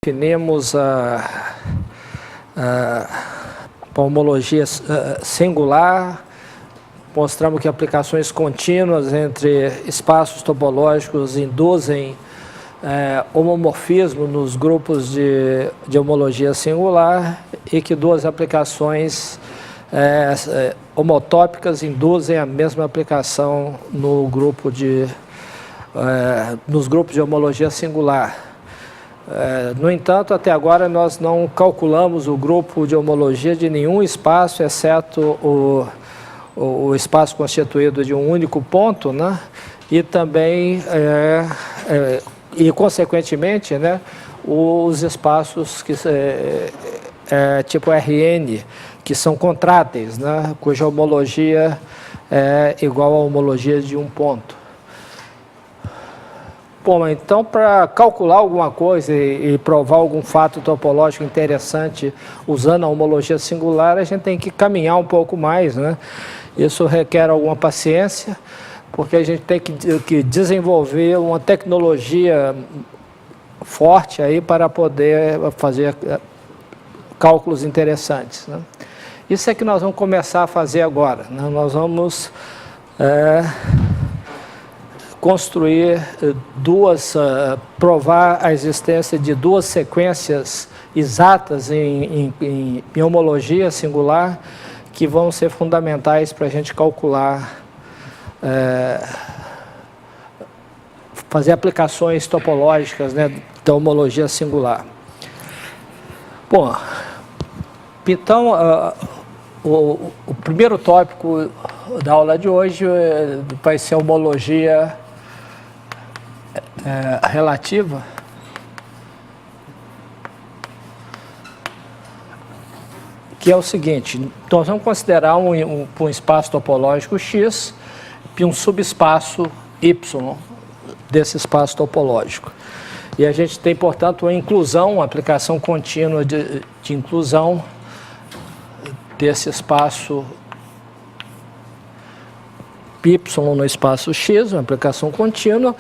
Definimos a homologia singular, mostramos que aplicações contínuas entre espaços topológicos induzem homomorfismo nos grupos de homologia singular e que duas aplicações homotópicas induzem a mesma aplicação no grupo nos grupos de homologia singular. No entanto, até agora nós não calculamos o grupo de homologia de nenhum espaço, exceto o espaço constituído de um único ponto, né? E também, consequentemente, né, os espaços que tipo Rn, que são contráteis, né, cuja homologia é igual à homologia de um ponto. Bom, então, para calcular alguma coisa e provar algum fato topológico interessante usando a homologia singular, a gente tem que caminhar um pouco mais, né? Isso requer alguma paciência, porque a gente tem que desenvolver uma tecnologia forte aí para poder fazer cálculos interessantes, né? Isso é que nós vamos começar a fazer agora, né? Nós vamos construir provar a existência de duas sequências exatas em homologia singular que vão ser fundamentais para a gente calcular, fazer aplicações topológicas, né, da homologia singular. Bom, então, o primeiro tópico da aula de hoje vai ser homologia relativa, que é o seguinte: nós vamos considerar um espaço topológico X e um subespaço Y desse espaço topológico. E a gente tem, portanto, uma inclusão, uma aplicação contínua de inclusão desse espaço Y no espaço X, uma aplicação contínua.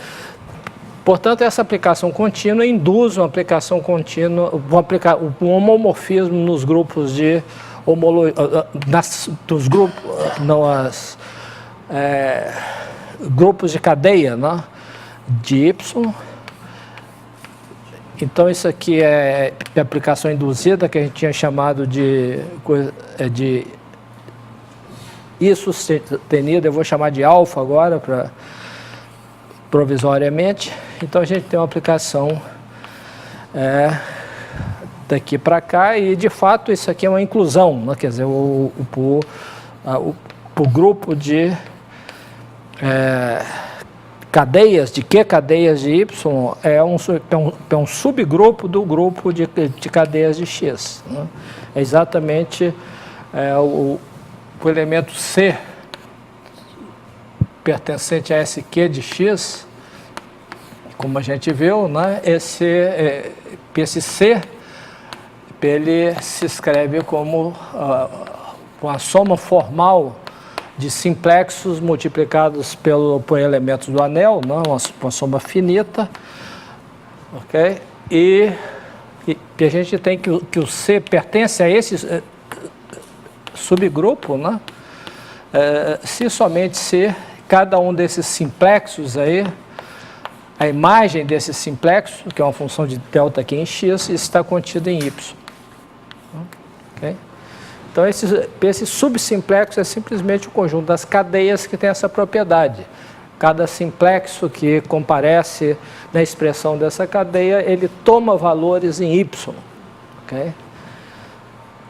Portanto, essa aplicação contínua induz uma aplicação contínua, um homomorfismo nos grupos de homologia, grupos de cadeia, né, de Y. Então, isso aqui é a aplicação induzida, que a gente tinha chamado de I sustenido, eu vou chamar de alfa agora, provisoriamente. Então, a gente tem uma aplicação daqui para cá e, de fato, isso aqui é uma inclusão, né? Quer dizer, o grupo de cadeias, de Q cadeias de Y, é um subgrupo do grupo de cadeias de X, né? É exatamente o elemento C pertencente a SQ de X, como a gente viu, né? Esse C, ele se escreve como a soma formal de simplexos multiplicados por elementos do anel, né? Uma soma finita, ok? E a gente tem que o C pertence a esse subgrupo, né? Se somente C, cada um desses simplexos aí, a imagem desse simplexo, que é uma função de delta aqui em X, está contida em Y. Okay? Então, esse subsimplexo é simplesmente o conjunto das cadeias que tem essa propriedade. Cada simplexo que comparece na expressão dessa cadeia, ele toma valores em Y. Ok?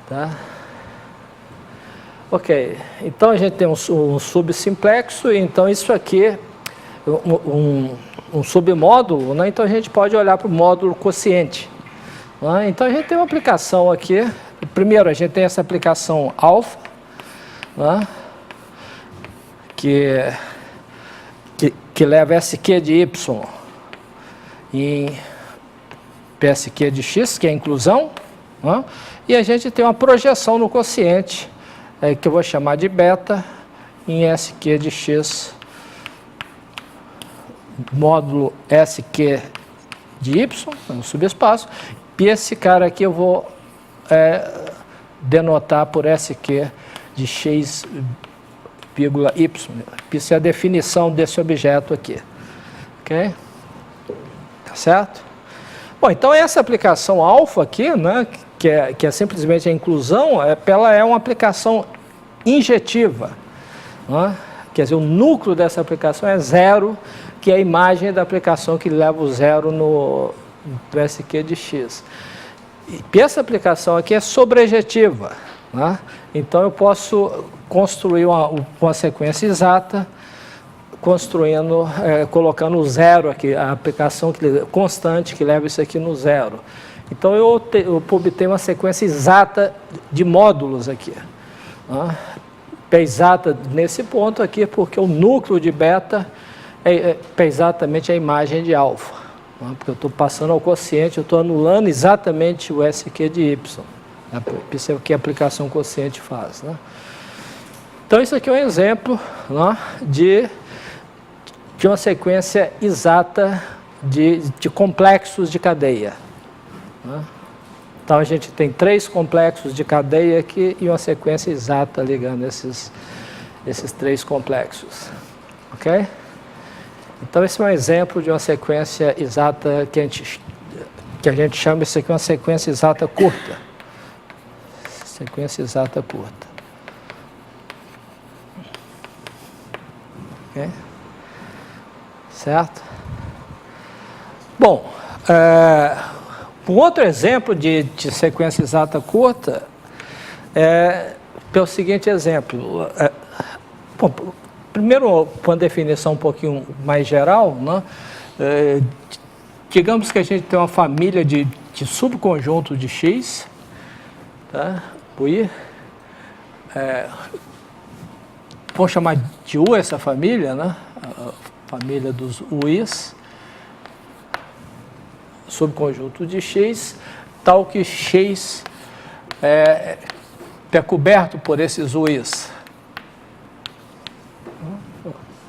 Tá? Ok, então a gente tem um subsimplexo, então isso aqui, um submódulo, né? Então a gente pode olhar para o módulo quociente, né? Então a gente tem uma aplicação aqui. Primeiro a gente tem essa aplicação alfa, né? que leva SQ de Y em PSQ de X, que é a inclusão, né? E a gente tem uma projeção no quociente, que eu vou chamar de beta, em SQ de X, módulo SQ de Y, no subespaço, E esse cara aqui eu vou denotar por SQ de x, y. Isso é a definição desse objeto aqui. Ok? Tá certo? Bom, então essa aplicação alfa aqui, né, que é simplesmente a inclusão, ela é uma aplicação injetiva. Né? Quer dizer, o núcleo dessa aplicação é zero, que é a imagem da aplicação que leva o zero no SQ de x. E essa aplicação aqui é sobrejetiva. Né? Então, eu posso construir uma sequência exata, colocando o zero aqui, a aplicação constante que leva isso aqui no zero. Então, eu obtenho uma sequência exata de módulos aqui. Né? É exata nesse ponto aqui, porque o núcleo de beta é exatamente a imagem de alfa. Né? Porque eu estou passando ao quociente, eu estou anulando exatamente o SQ de y. Isso é o que a aplicação quociente faz. Né? Então, isso aqui é um exemplo, né, de uma sequência exata de complexos de cadeia. Né? Então, a gente tem 3 complexos de cadeia aqui e uma sequência exata ligando esses 3 complexos. Ok? Então, esse é um exemplo de uma sequência exata que a gente chama isso aqui uma sequência exata curta. Sequência exata curta. Ok? Certo? Bom, um outro exemplo de sequência exata curta é pelo seguinte exemplo. Bom, primeiro, uma definição um pouquinho mais geral, né? Digamos que a gente tem uma família de subconjuntos de X, tá? UI, vamos chamar de U essa família, né? A família dos UIs, subconjunto de X, tal que X é coberto por esses UIs.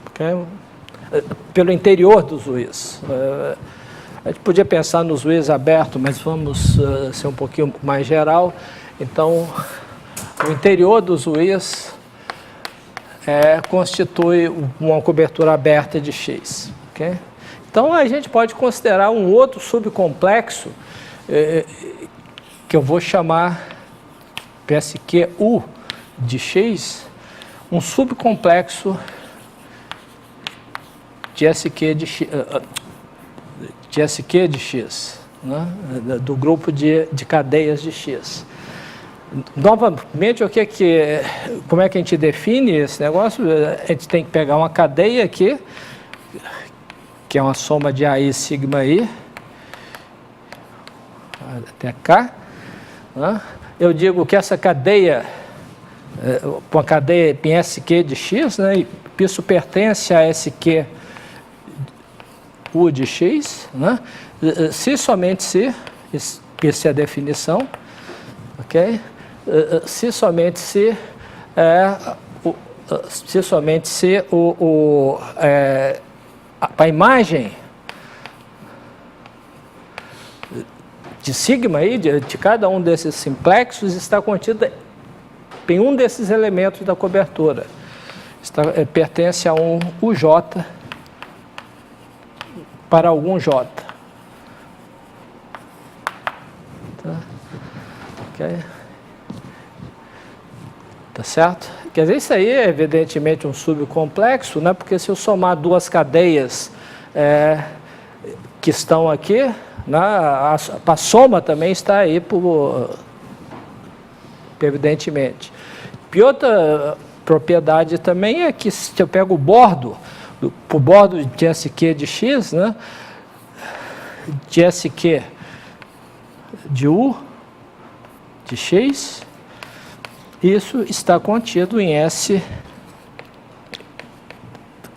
Okay? Pelo interior dos UIs. A gente podia pensar nos UIs abertos, mas vamos ser um pouquinho mais geral. Então, o interior dos UIs constitui uma cobertura aberta de X. Okay? Então, a gente pode considerar um outro subcomplexo que eu vou chamar PSQ-U de X, um subcomplexo de SQ de X, né? Do grupo de cadeias de X. Novamente, como é que a gente define esse negócio? A gente tem que pegar uma cadeia aqui, que é uma soma de AI sigma I, até K. Né? Eu digo que essa cadeia, uma cadeia em SQ de X, né? Isso pertence a SQ U de X, né? Se somente se, essa é a definição, ok? Se somente se a imagem de sigma aí, de cada um desses simplexos está contida em um desses elementos da cobertura. Pertence a um UJ para algum J. Tá? Ok? Tá certo? Quer dizer, isso aí é evidentemente um subcomplexo, né? Porque se eu somar duas cadeias que estão aqui, né? A soma também está aí, evidentemente. E outra propriedade também é que se eu pego o bordo de SQ de X, né? De SQ de U de X, isso está contido em S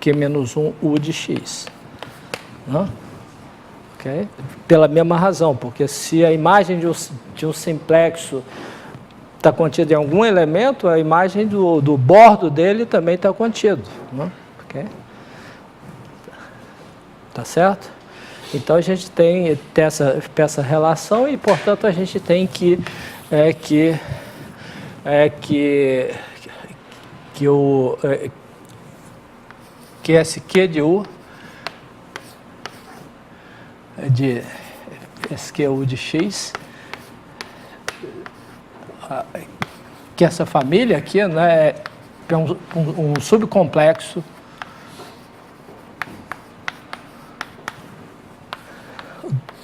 Q-1 U de X. Né? Okay? Pela mesma razão, porque se a imagem de um simplexo está contida em algum elemento, a imagem do bordo dele também está contido. Né? Okay? Tá certo? Então a gente tem essa relação e, portanto, a gente tem que esse Q de U esse QU de X, que essa família aqui, né, é um subcomplexo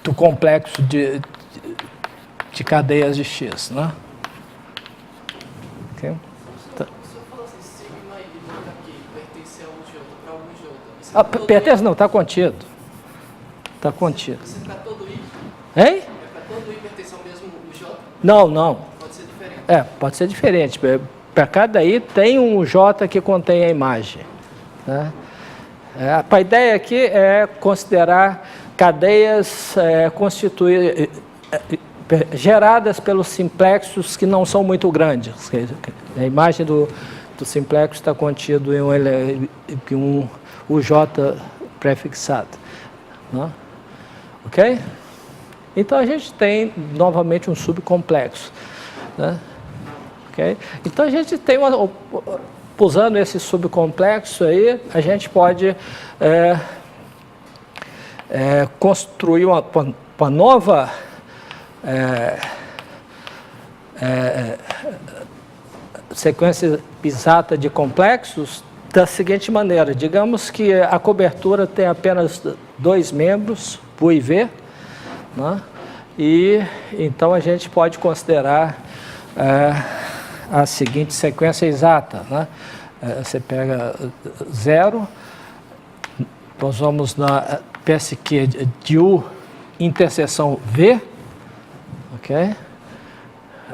do complexo de cadeias de X, né? Okay? Tá. Se eu falar assim, sigma e delta aqui pertence a um J para algum J. Pertence não, está contido. Está contido. Você para todo I? Hein? Para todo I pertence ao mesmo J? Não. Pode ser diferente. Pode ser diferente. Para cada I tem um J que contém a imagem. Né? A ideia aqui é considerar cadeias geradas pelos simplexos que não são muito grandes. A imagem do simplexo está contido em um UJ prefixado. Né? Ok? Então a gente tem novamente um subcomplexo. Né? Okay? Então a gente tem usando esse subcomplexo aí, a gente pode construir uma nova sequência exata de complexos da seguinte maneira. Digamos que a cobertura tem apenas 2 membros, U e V, né? E então a gente pode considerar a seguinte sequência exata, né? Você pega 0, nós vamos na PSQ de U interseção V, ok?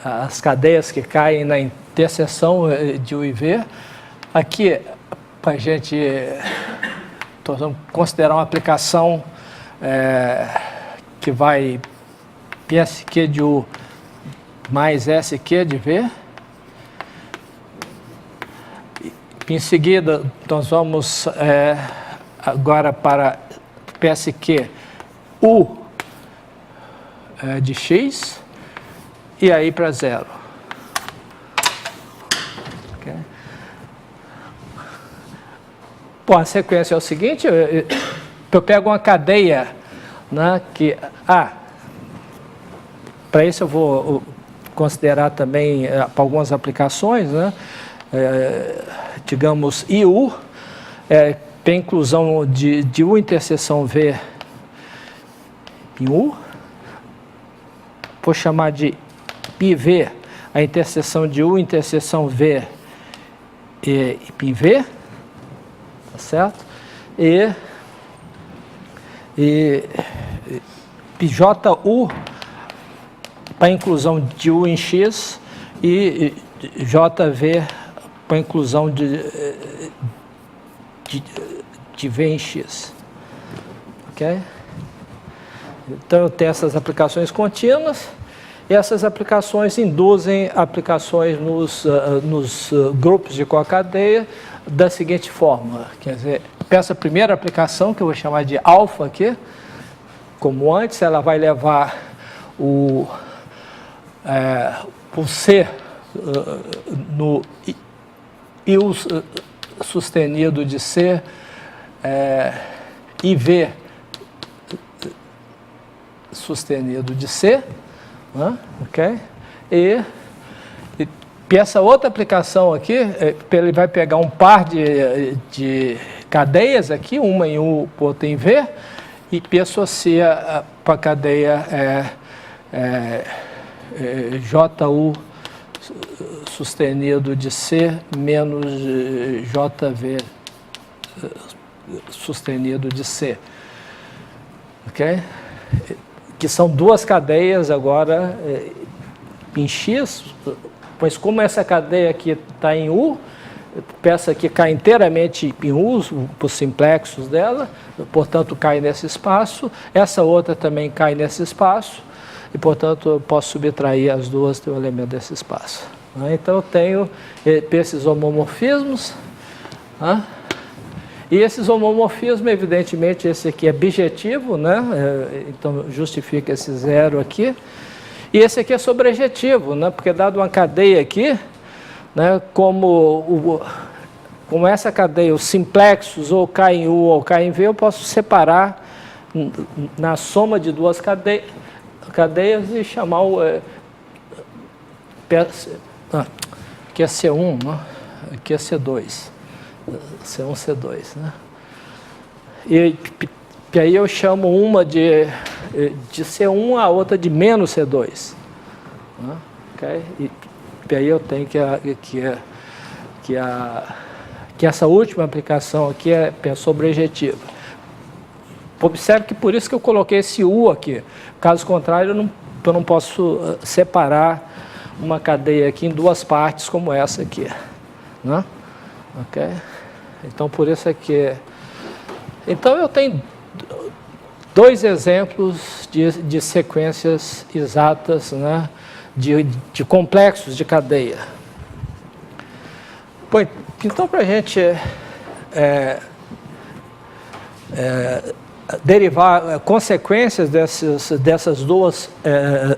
As cadeias que caem na interseção de U e V. Aqui, para a gente considerar uma aplicação que vai PSQ de U mais SQ de V. Em seguida, nós vamos agora para PSQ U de X e aí para 0. Okay. Bom, a sequência é o seguinte, eu pego uma cadeia, né, que... para isso eu vou considerar também para algumas aplicações, né, digamos, IU, tem inclusão de U interseção V em U. Vou chamar de IV, a interseção de U interseção V e IV, tá certo? E PJU para inclusão de U em X e JV para inclusão de V em X. Ok? Então eu tenho essas aplicações contínuas e essas aplicações induzem aplicações nos grupos de cocadeia da seguinte forma. Quer dizer, essa primeira aplicação, que eu vou chamar de alfa aqui, como antes, ela vai levar o C no I sustenido de C, IV sustenido de C, né? Ok? E essa outra aplicação aqui, ele vai pegar um par de cadeias aqui, uma em U, outra em V, e P associa para a cadeia JU sustenido de C menos JV sustenido de C. Ok? Que são duas cadeias agora em X, pois como essa cadeia aqui está em U, peça aqui cai inteiramente em U, os simplexos dela, portanto cai nesse espaço, essa outra também cai nesse espaço, e portanto eu posso subtrair as duas do elemento desse espaço. Então eu tenho esses homomorfismos, E esses homomorfismos, evidentemente, esse aqui é bijetivo, né? Então justifica esse zero aqui. E esse aqui é sobrejetivo, né? Porque dado uma cadeia aqui, né? Como essa cadeia, os simplexos, ou K em U ou K em V, eu posso separar na soma de duas cadeias e chamar o... aqui é C1, né? Aqui é C2. C1, C2, né? E aí eu chamo uma de C1, a outra de menos C2. Né? Okay? E aí eu tenho que essa última aplicação aqui é sobrejetiva. Observe que por isso que eu coloquei esse U aqui. Caso contrário, eu não posso separar uma cadeia aqui em duas partes como essa aqui. Né? Ok? Então, por isso aqui... Então, eu tenho dois exemplos de sequências exatas, né? de complexos de cadeia. Bom, então, para a gente derivar consequências dessas duas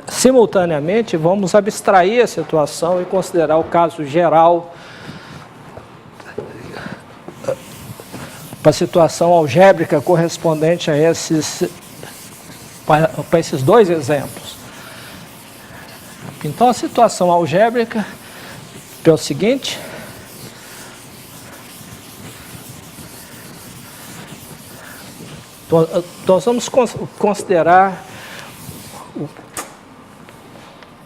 simultaneamente, vamos abstrair a situação e considerar o caso geral para a situação algébrica correspondente a para esses dois exemplos. Então, a situação algébrica é o seguinte. Nós vamos considerar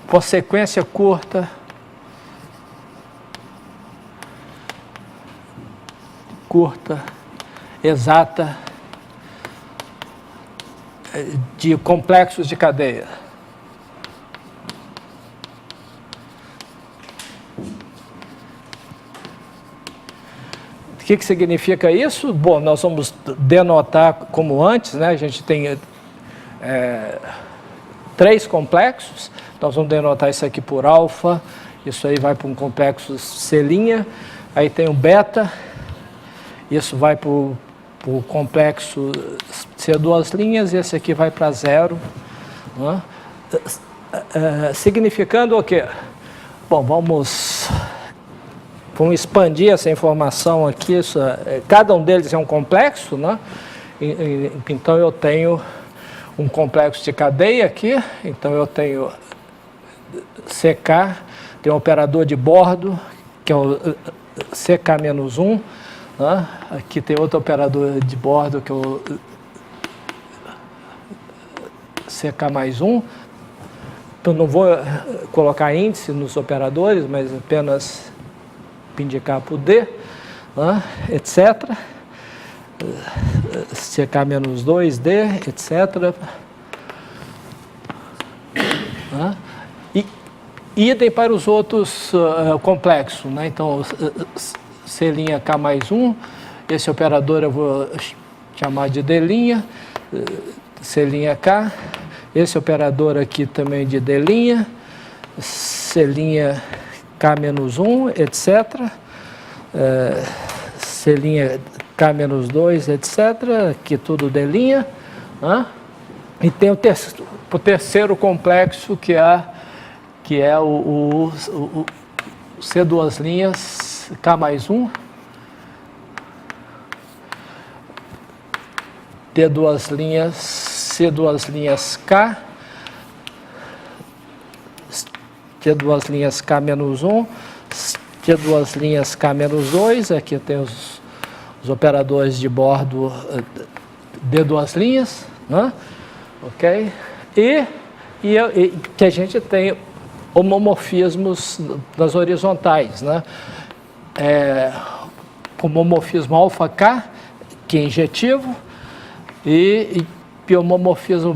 uma sequência curta exata de complexos de cadeia. O que significa isso? Bom, nós vamos denotar como antes, né? A gente tem três complexos, nós vamos denotar isso aqui por alfa, isso aí vai para um complexo C', aí tem o beta, isso vai para o complexo C2', e esse aqui vai para zero. Né? Significando o quê? Bom, vamos expandir essa informação aqui. Cada um deles é um complexo, né? Então eu tenho um complexo de cadeia aqui, então eu tenho CK, tem um operador de bordo, que é o CK-1, né? Aqui tem outro operador de bordo, que é o CK+1. Então não vou colocar índice nos operadores, mas apenas indicar por D, né? Etc. CK-2D, etc. Né? E idem para os outros complexos, né? Então, C'K+1, esse operador eu vou chamar de D', C'K, esse operador aqui também de D', C'K-1, etc. C'K-2, etc. Aqui tudo D'. Né? E tem o terceiro complexo, que é o C2' K+1, D2' C2' T2' K-1, T2' K-2, aqui tem os operadores de bordo D2', né? Ok? E que a gente tem homomorfismos nas horizontais, né? Homomorfismo alfa-K, que é injetivo, e homomorfismo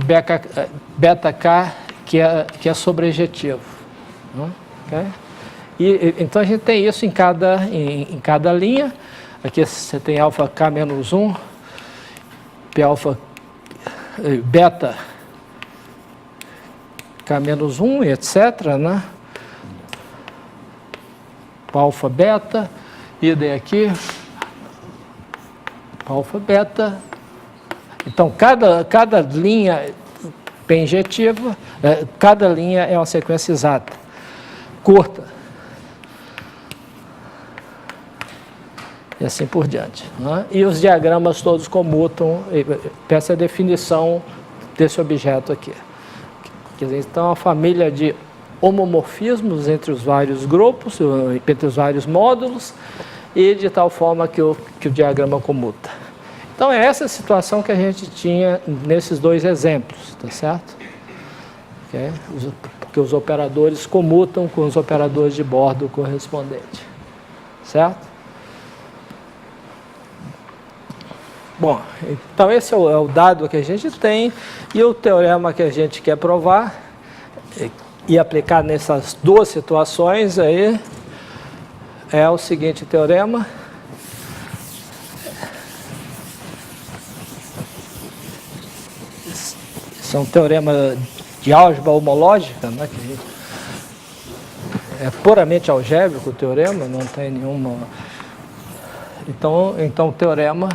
beta-K, que é sobrejetivo. Okay? Então a gente tem isso em cada linha. Aqui você tem alfa K-1, beta K-1, etc. Né? Alfa beta, idem aqui, alfa, beta. Então, cada linha penjetiva, cada linha é uma sequência exata, curta. E assim por diante. Né? E os diagramas todos comutam, essa é a definição desse objeto aqui. Quer dizer, então, a família de homomorfismos entre os vários grupos, entre os vários módulos, e de tal forma que o diagrama comuta. Então, é essa situação que a gente tinha nesses dois exemplos, tá certo? Okay? Porque os operadores comutam com os operadores de bordo correspondente, certo? Bom, então esse é o dado que a gente tem e o teorema que a gente quer provar e aplicar nessas duas situações aí é o seguinte teorema. Isso é um teorema de álgebra homológica, né, que é puramente algébrico o teorema, não tem nenhuma... Então o teorema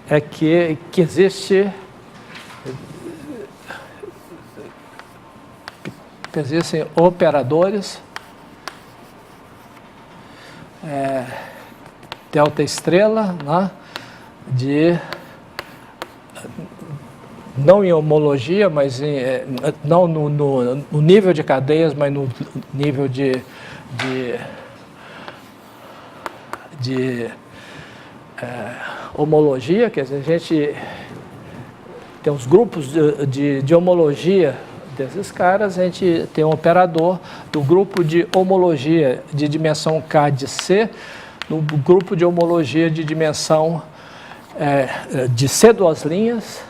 é que existem operadores delta estrela, né, não em homologia, mas não no nível de cadeias, mas no nível de homologia, quer dizer, a gente tem os grupos de homologia desses caras, a gente tem um operador do grupo de homologia de dimensão K de C, no grupo de homologia de dimensão de C duas linhas,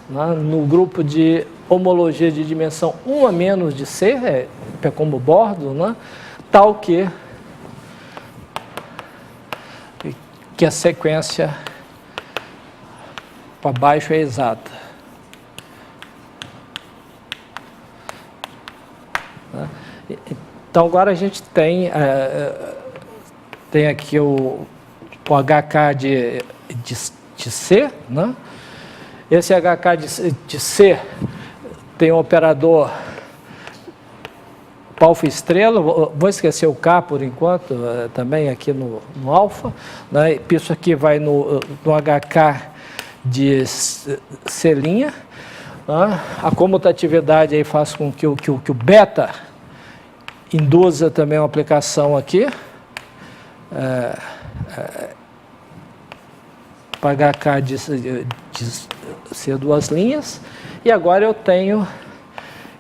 né, no grupo de homologia de dimensão 1 a menos de C, é como bordo, né, tal que a sequência para baixo é exata. Então, agora a gente tem aqui o HK de C, né? Esse HK de C tem um operador alfa estrela, vou esquecer o K por enquanto, também aqui no alfa, né? Isso aqui vai no HK de C', né? A comutatividade aí faz com que o beta induza também uma aplicação aqui, para HK de C duas linhas, e agora eu tenho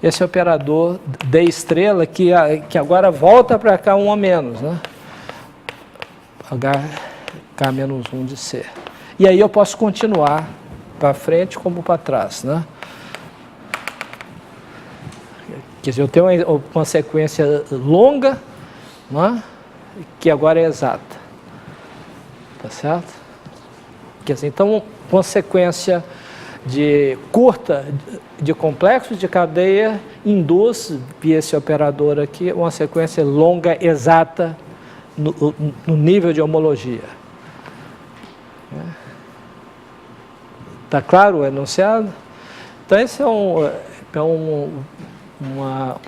esse operador D estrela que agora volta para cá 1 a menos, né? HK menos 1 de C. E aí eu posso continuar para frente como para trás, né? Quer dizer, eu tenho uma sequência longa, né? Que agora é exata. Tá certo? Quer dizer, então, uma sequência curta de complexos de cadeia induz, via esse operador aqui, uma sequência longa exata no nível de homologia. Está claro o enunciado? Então, esse é uma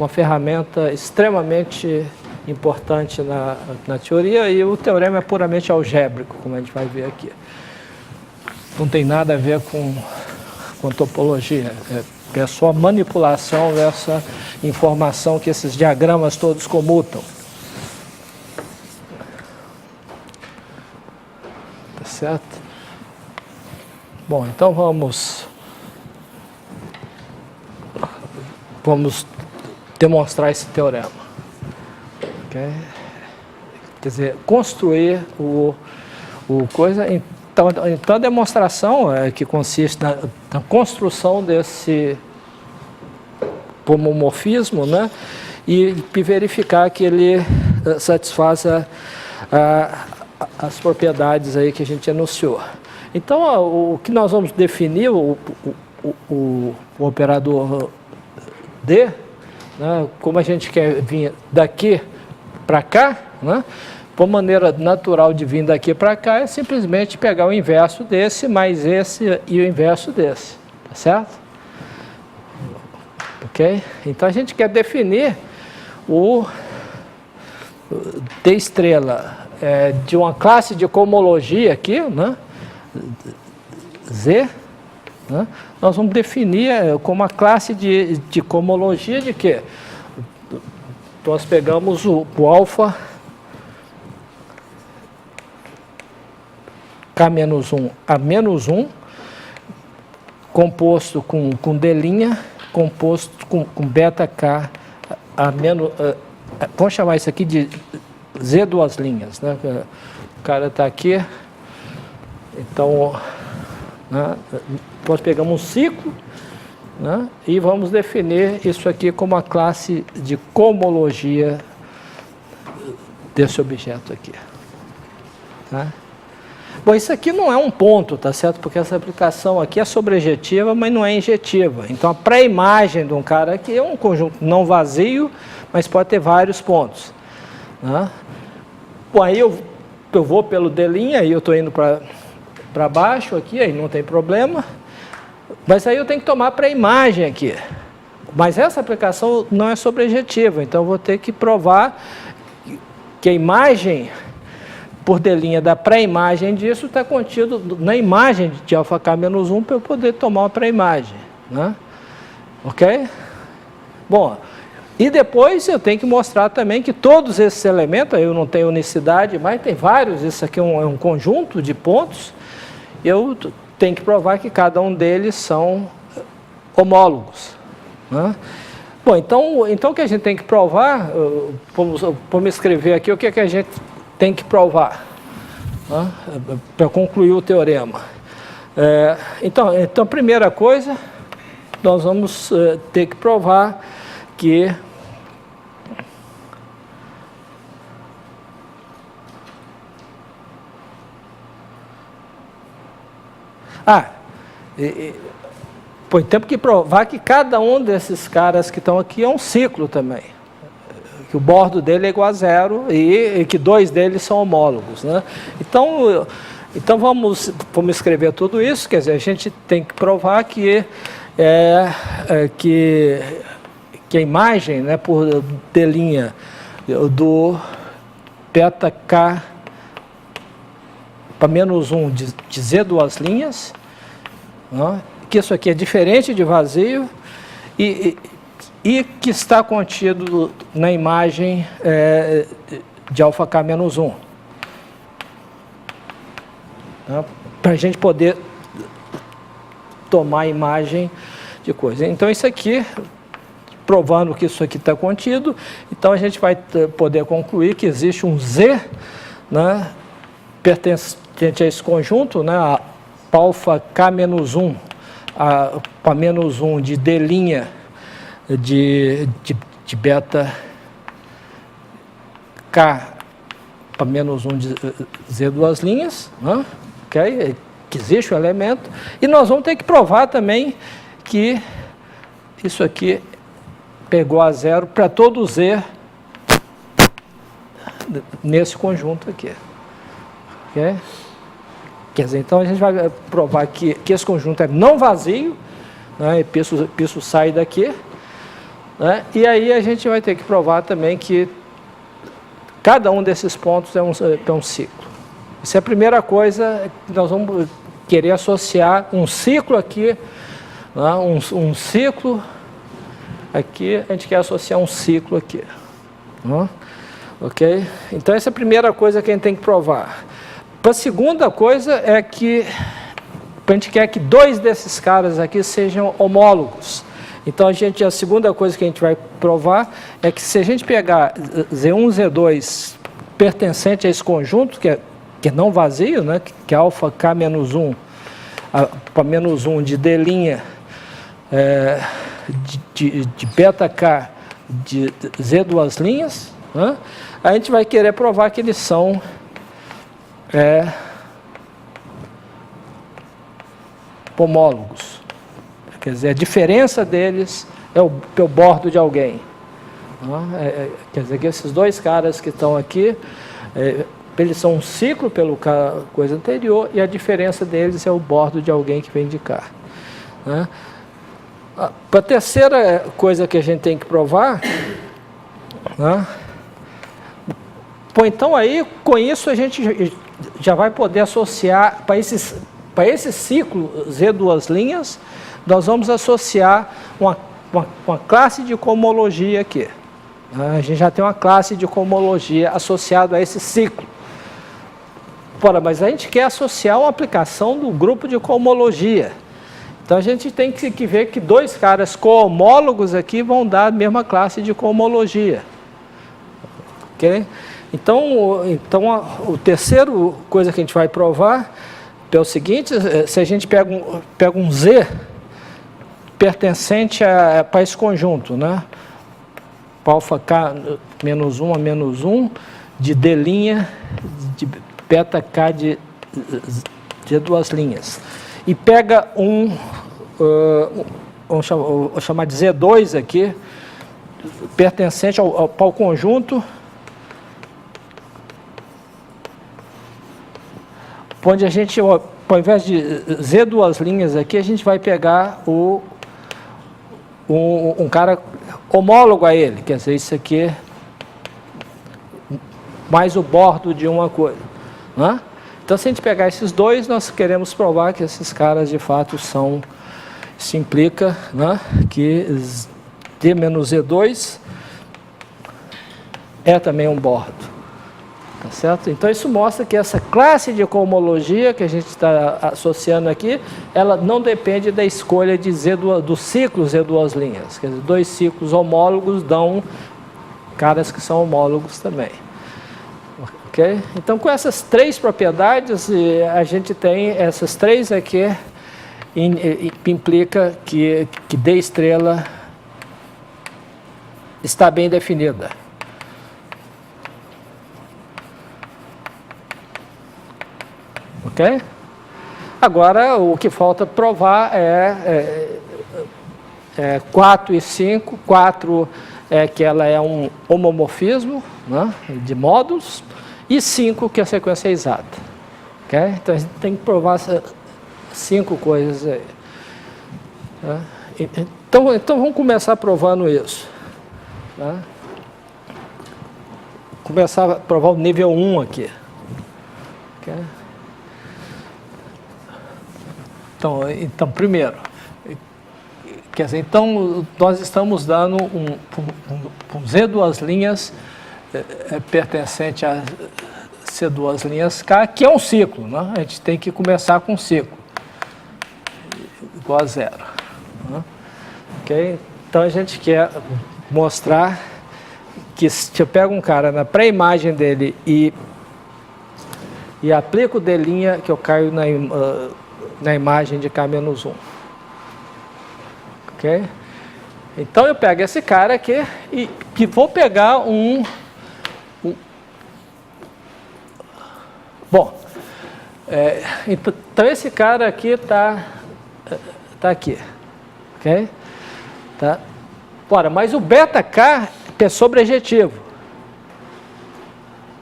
ferramenta extremamente importante na teoria, e o teorema é puramente algébrico, como a gente vai ver aqui. Não tem nada a ver com topologia, é só manipulação dessa informação que esses diagramas todos comutam. Tá certo? Bom, então vamos demonstrar esse teorema. Okay? Quer dizer, construir o coisa. Então a demonstração que consiste na construção desse homomorfismo, né, e verificar que ele satisfaz as propriedades aí que a gente enunciou. Então, o que nós vamos definir, o operador D, né, como a gente quer vir daqui para cá, né? Por maneira natural de vir daqui para cá é simplesmente pegar o inverso desse, mais esse e o inverso desse, tá certo? Ok? Então a gente quer definir o D estrela de uma classe de cohomologia aqui, né? Z, né? Nós vamos definir como uma classe de cohomologia de quê? Nós pegamos o alfa K-1 a -1, composto com D', composto com beta K a menos... vamos chamar isso aqui de Z duas linhas, né? O cara está aqui, então, né? Nós pegamos um ciclo, né? E vamos definir isso aqui como a classe de cohomologia desse objeto aqui. Tá? Bom, isso aqui não é um ponto, tá certo? Porque essa aplicação aqui é sobrejetiva, mas não é injetiva. Então, a pré-imagem de um cara aqui é um conjunto não vazio, mas pode ter vários pontos. Né? Bom, aí eu vou pelo D', aí eu estou indo para baixo aqui, aí não tem problema. Mas aí eu tenho que tomar pré-imagem aqui. Mas essa aplicação não é sobrejetiva, então eu vou ter que provar que a imagem por D' da pré-imagem disso está contido na imagem de alfa K-1 para eu poder tomar uma pré-imagem. Né? Ok? Bom, e depois eu tenho que mostrar também que todos esses elementos, eu não tenho unicidade, mas tem vários, isso aqui é um conjunto de pontos, eu tenho que provar que cada um deles são homólogos. Né? Bom, então o que a gente tem que provar, vamos escrever aqui o que a gente tem que provar, né? Para concluir o teorema. Então, a primeira coisa, nós vamos ter que provar que temos que provar que cada um desses caras que estão aqui é um ciclo também. Que o bordo dele é igual a zero e que dois deles são homólogos. Né? Então vamos escrever tudo isso, quer dizer, a gente tem que provar que a imagem, né, por D' do beta K para -1 de Z duas linhas, né, que isso aqui é diferente de vazio e que está contido na imagem de alfa K-1. Né, para a gente poder tomar a imagem de coisa. Então, isso aqui, provando que isso aqui está contido, então a gente vai poder concluir que existe um Z, né, pertencente a esse conjunto, né, a alfa K-1 para -1 de D' de beta K para -1 de Z duas linhas, né? Okay? Que existe o elemento, e nós vamos ter que provar também que isso aqui pegou a zero para todo Z nesse conjunto aqui. Okay? Quer dizer, então a gente vai provar que esse conjunto é não vazio, né? E isso sai daqui. Né? E aí a gente vai ter que provar também que cada um desses pontos é um ciclo. Isso é a primeira coisa que nós vamos querer associar um ciclo aqui, né? um ciclo aqui, a gente quer associar um ciclo aqui. Né? Ok? Então essa é a primeira coisa que a gente tem que provar. A segunda coisa é que a gente quer que dois desses caras aqui sejam homólogos. Então, a segunda coisa que a gente vai provar é que se a gente pegar Z1, Z2 pertencente a esse conjunto, que é não vazio, né, que é alfa K-1 para -1 de D' de beta K de Z duas linhas, né, a gente vai querer provar que eles são homólogos. Quer dizer, a diferença deles é o bordo de alguém. Quer dizer que esses dois caras que estão aqui, eles são um ciclo pelo coisa anterior e a diferença deles é o bordo de alguém que vem de cá. Né? Para a terceira coisa que a gente tem que provar, né? Bom, então aí, com isso a gente já vai poder associar, para esse ciclo Z duas linhas, nós vamos associar uma classe de cohomologia aqui. A gente já tem uma classe de cohomologia associada a esse ciclo. Ora, mas a gente quer associar uma aplicação do grupo de cohomologia. Então a gente tem que ver que dois caras cohomólogos aqui vão dar a mesma classe de cohomologia. Ok? Então o terceiro coisa que a gente vai provar é o seguinte: se a gente pega um Z pertencente para esse conjunto, né? Alfa K menos 1 a menos 1 de D' de beta K de duas linhas. E pega vamos chamar de Z2 aqui, pertencente ao conjunto, onde a gente, ao invés de Z duas linhas aqui, a gente vai pegar um cara homólogo a ele, quer dizer, isso aqui mais o bordo de uma coisa. Né? Então, se a gente pegar esses dois, nós queremos provar que esses caras, de fato, são... Isso implica, né, que D menos Z2 é também um bordo. Tá certo? Então, isso mostra que essa classe de cohomologia que a gente está associando aqui, ela não depende da escolha de do ciclo Z duas linhas. Quer dizer, dois ciclos homólogos dão caras que são homólogos também. Okay? Então, com essas três propriedades, a gente tem essas três aqui, implica que D estrela está bem definida. Ok? Agora, o que falta provar é 4 e 5. 4 é que ela é um homomorfismo, né, de módulos, e 5 que a sequência é exata. Okay? Então, a gente tem que provar 5 coisas aí. Tá? Então, vamos começar provando isso. Tá? Começar a provar o nível 1 aqui. Okay? Então, primeiro, quer dizer, então nós estamos dando um Z duas linhas pertencente a C duas linhas K, que é um ciclo, né? A gente tem que começar com um ciclo igual a 0. Né? Okay? Então a gente quer mostrar que se eu pego um cara na pré-imagem dele e aplico o D' que eu caio na imagem de K-1. Ok? Então eu pego esse cara aqui e vou pegar Bom, então esse cara aqui está aqui. Ok? Tá? Ora, mas o beta K é sobrejetivo.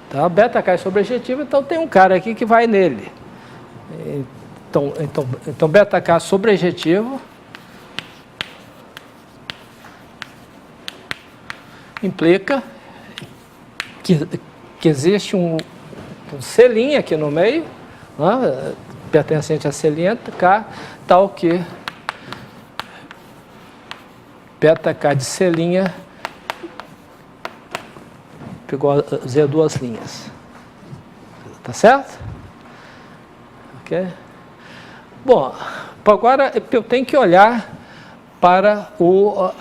Tá? O beta K é sobrejetivo, então tem um cara aqui que vai nele. Então beta K sobrejetivo implica que existe um C' aqui no meio, né, pertencente a C' K, tal que beta K de C' igual a Z duas linhas. Tá certo? Ok? Bom, agora eu tenho que olhar para o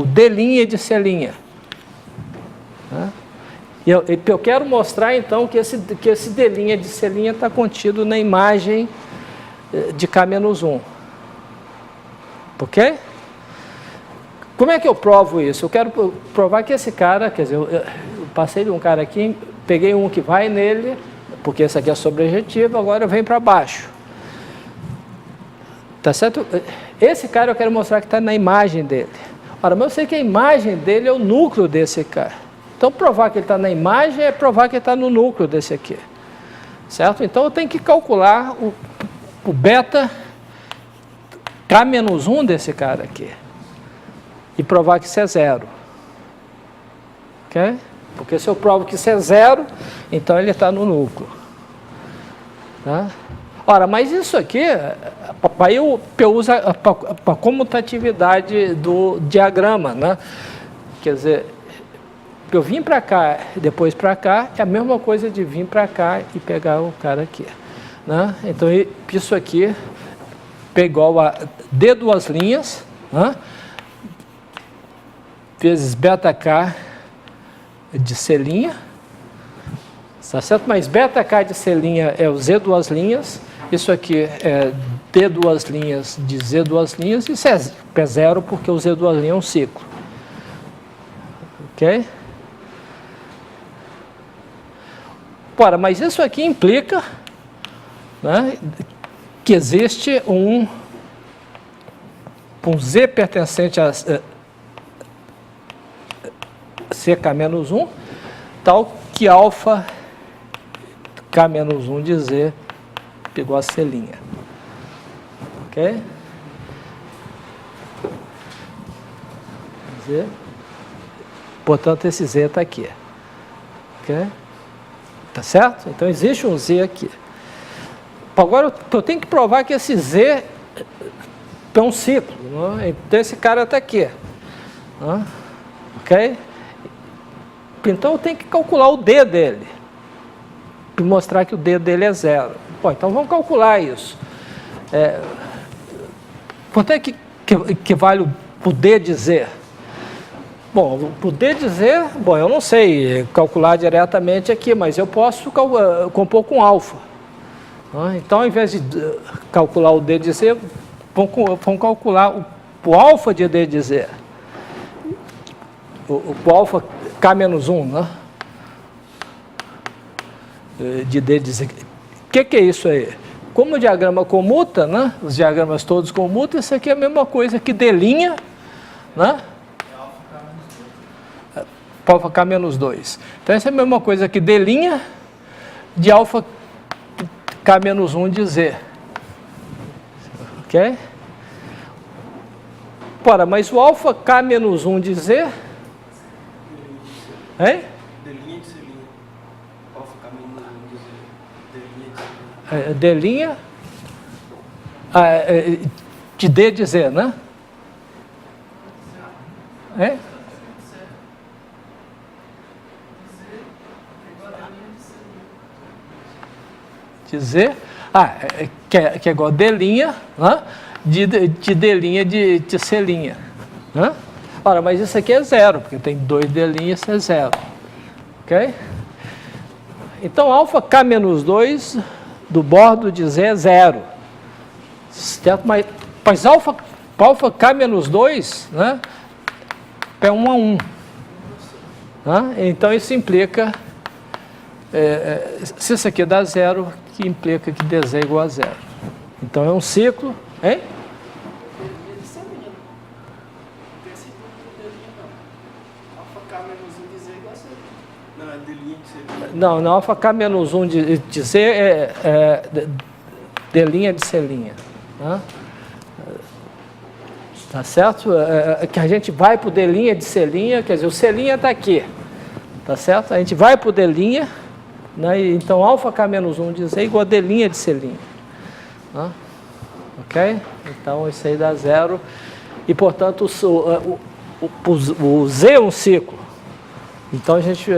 D' de C'. Né? Eu quero mostrar, então, que esse D' de C' está contido na imagem de K-1. Ok? Como é que eu provo isso? Eu quero provar que esse cara, quer dizer, eu passei de um cara aqui, peguei um que vai nele, porque esse aqui é sobrejetivo, agora eu venho para baixo. Tá certo? Esse cara eu quero mostrar que está na imagem dele. Ora, mas eu sei que a imagem dele é o núcleo desse cara. Então, provar que ele está na imagem é provar que ele está no núcleo desse aqui. Certo? Então, eu tenho que calcular o beta K-1 desse cara aqui. E provar que isso é zero. Ok? Porque se eu provo que isso é zero, então ele está no núcleo. Tá? Ora, mas isso aqui, aí eu uso a comutatividade do diagrama, né? Quer dizer, eu vim para cá, depois para cá, é a mesma coisa de vir para cá e pegar o cara aqui. Né? Então, isso aqui é igual a D duas linhas, né? Vezes beta K de C', tá certo? Mas beta K de C' é o Z duas linhas, isso aqui é D duas linhas de Z duas linhas, isso é zero porque o Z duas linhas é um ciclo. Ok? Ora, mas isso aqui implica, né, que existe um Z pertencente a CK-1, tal que alfa K-1 de Z igual a C'. Ok? Z. Portanto, esse Z está aqui. Ok? Tá certo? Então, existe um Z aqui. Agora, eu tenho que provar que esse Z é um ciclo. Né? Então, esse cara está aqui. Né? Ok? Então, eu tenho que calcular o D dele. E mostrar que o D dele é zero. Bom, então, vamos calcular isso. Quanto é que vale o D de Z? Bom, o D de Z, bom, eu não sei calcular diretamente aqui, mas eu posso compor com alfa. Então, ao invés de calcular o D de Z, vamos calcular o alfa de D de Z. O alfa K-1, né? De D de Z. O que é isso aí? Como o diagrama comuta, né? Os diagramas todos comutam, isso aqui é a mesma coisa que D', né? Alfa K-2. Então, essa é a mesma coisa que D' de alfa K-1 de Z. Ok? Ora, mas o alfa K-1 de Z... Hein? D' de C'. Alfa K-1 de Z. D' de D de Z, né? É? De Z, que é igual a D', né? de D' de C'. Né? Ora, mas isso aqui é zero, porque tem 2 D', isso é zero. Ok? Então, alfa K-2 do bordo de Z é zero. Certo? Mas alfa K-2, né, é 1 a 1. Né? Então, isso implica, se isso aqui dá zero, que implica que DZ é igual a zero. Então, é um ciclo, hein? Não, é D' de C'. Não, alfa K-1 de Z é D' de C'. Né? Tá certo? Que a gente vai para o D' de C', quer dizer, o C' está aqui. Tá certo? A gente vai para o D', né? Então, alfa K-1 de Z é igual a D' de C'. Né? Ok? Então, isso aí dá zero. E, portanto, o Z é um ciclo. Então, a gente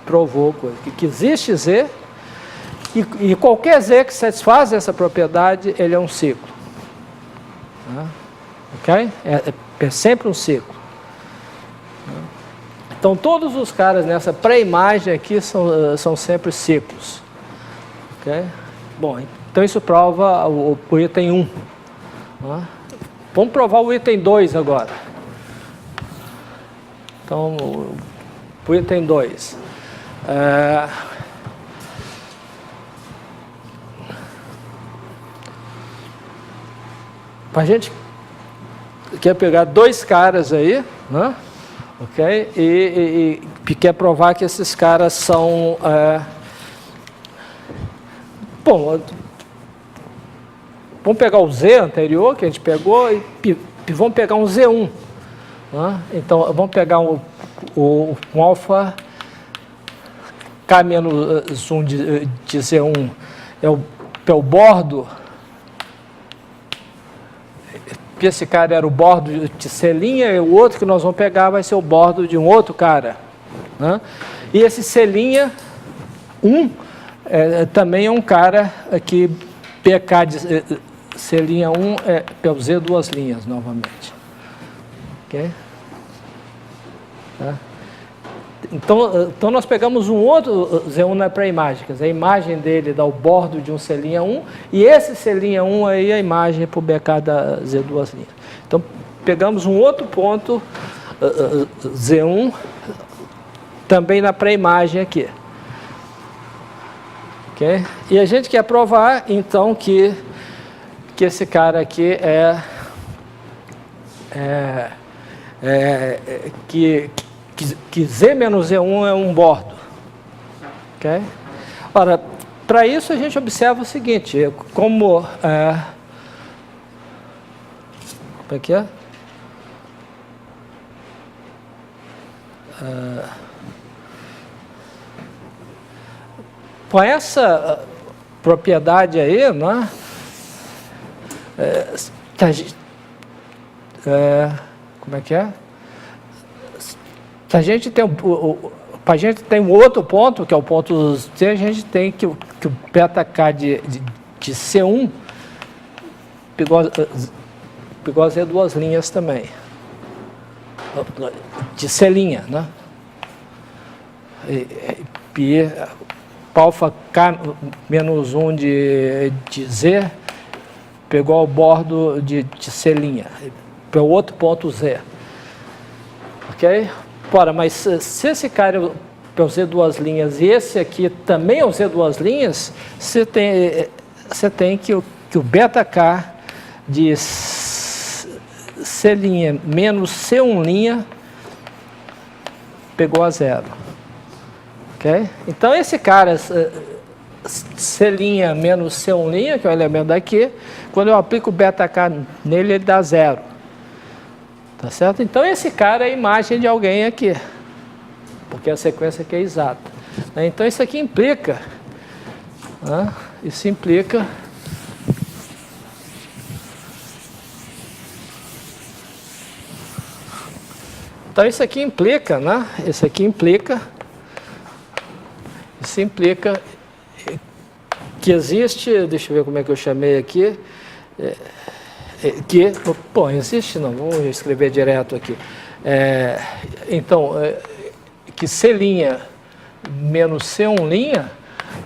provou que existe Z e qualquer Z que satisfaz essa propriedade, ele é um ciclo. Né? Ok? É sempre um ciclo. Então, todos os caras nessa pré-imagem aqui são sempre ciclos. Ok? Bom, então isso prova o item 1. Né? Vamos provar o item 2 agora. Então, o item 2. Para a gente quer pegar dois caras aí, né? Ok? E quer provar que esses caras são... bom, vamos pegar o Z anterior, que a gente pegou, e vamos pegar um Z1. Né? Então, vamos pegar um alfa K menos 1 de Z1, é o bordo. Esse cara era o bordo de C', e o outro que nós vamos pegar vai ser o bordo de um outro cara. Né? E esse C'1 também é um cara que PK de C'1 é o Z duas linhas novamente. Ok? Tá? Então nós pegamos um outro Z1 na pré-imagem, quer dizer, a imagem dele dá o bordo de um C'1, e esse C'1 aí é a imagem para o BK da Z duas linhas. Então pegamos um outro ponto Z1 também na pré-imagem aqui. Okay? E a gente quer provar então que esse cara aqui que Z menos Z1 é um bordo. Okay? Ora, para isso a gente observa o seguinte, como é que é? Com essa propriedade aí, né, como é que é? Se a gente tem um outro ponto, que é o ponto Z, a gente tem que o beta K de C1 pegou a Z duas linhas também. De C', né? E alfa K menos 1 de Z pegou o bordo de C', para o outro ponto Z. Ok? Ora, mas se esse cara é o Z duas linhas e esse aqui também é o Z duas linhas, você tem que o beta K de C' menos C1' pegou a zero. Ok? Então esse cara C' menos C1', que é o elemento daqui, quando eu aplico o beta K nele, ele dá zero. Tá certo? Então esse cara é a imagem de alguém aqui, porque a sequência aqui é exata. Então isso aqui implica, né? Isso implica então isso aqui implica, né? Isso implica que existe, deixa eu ver como é que eu chamei aqui, bom, existe não, vamos escrever direto aqui. Então, que C' menos C1',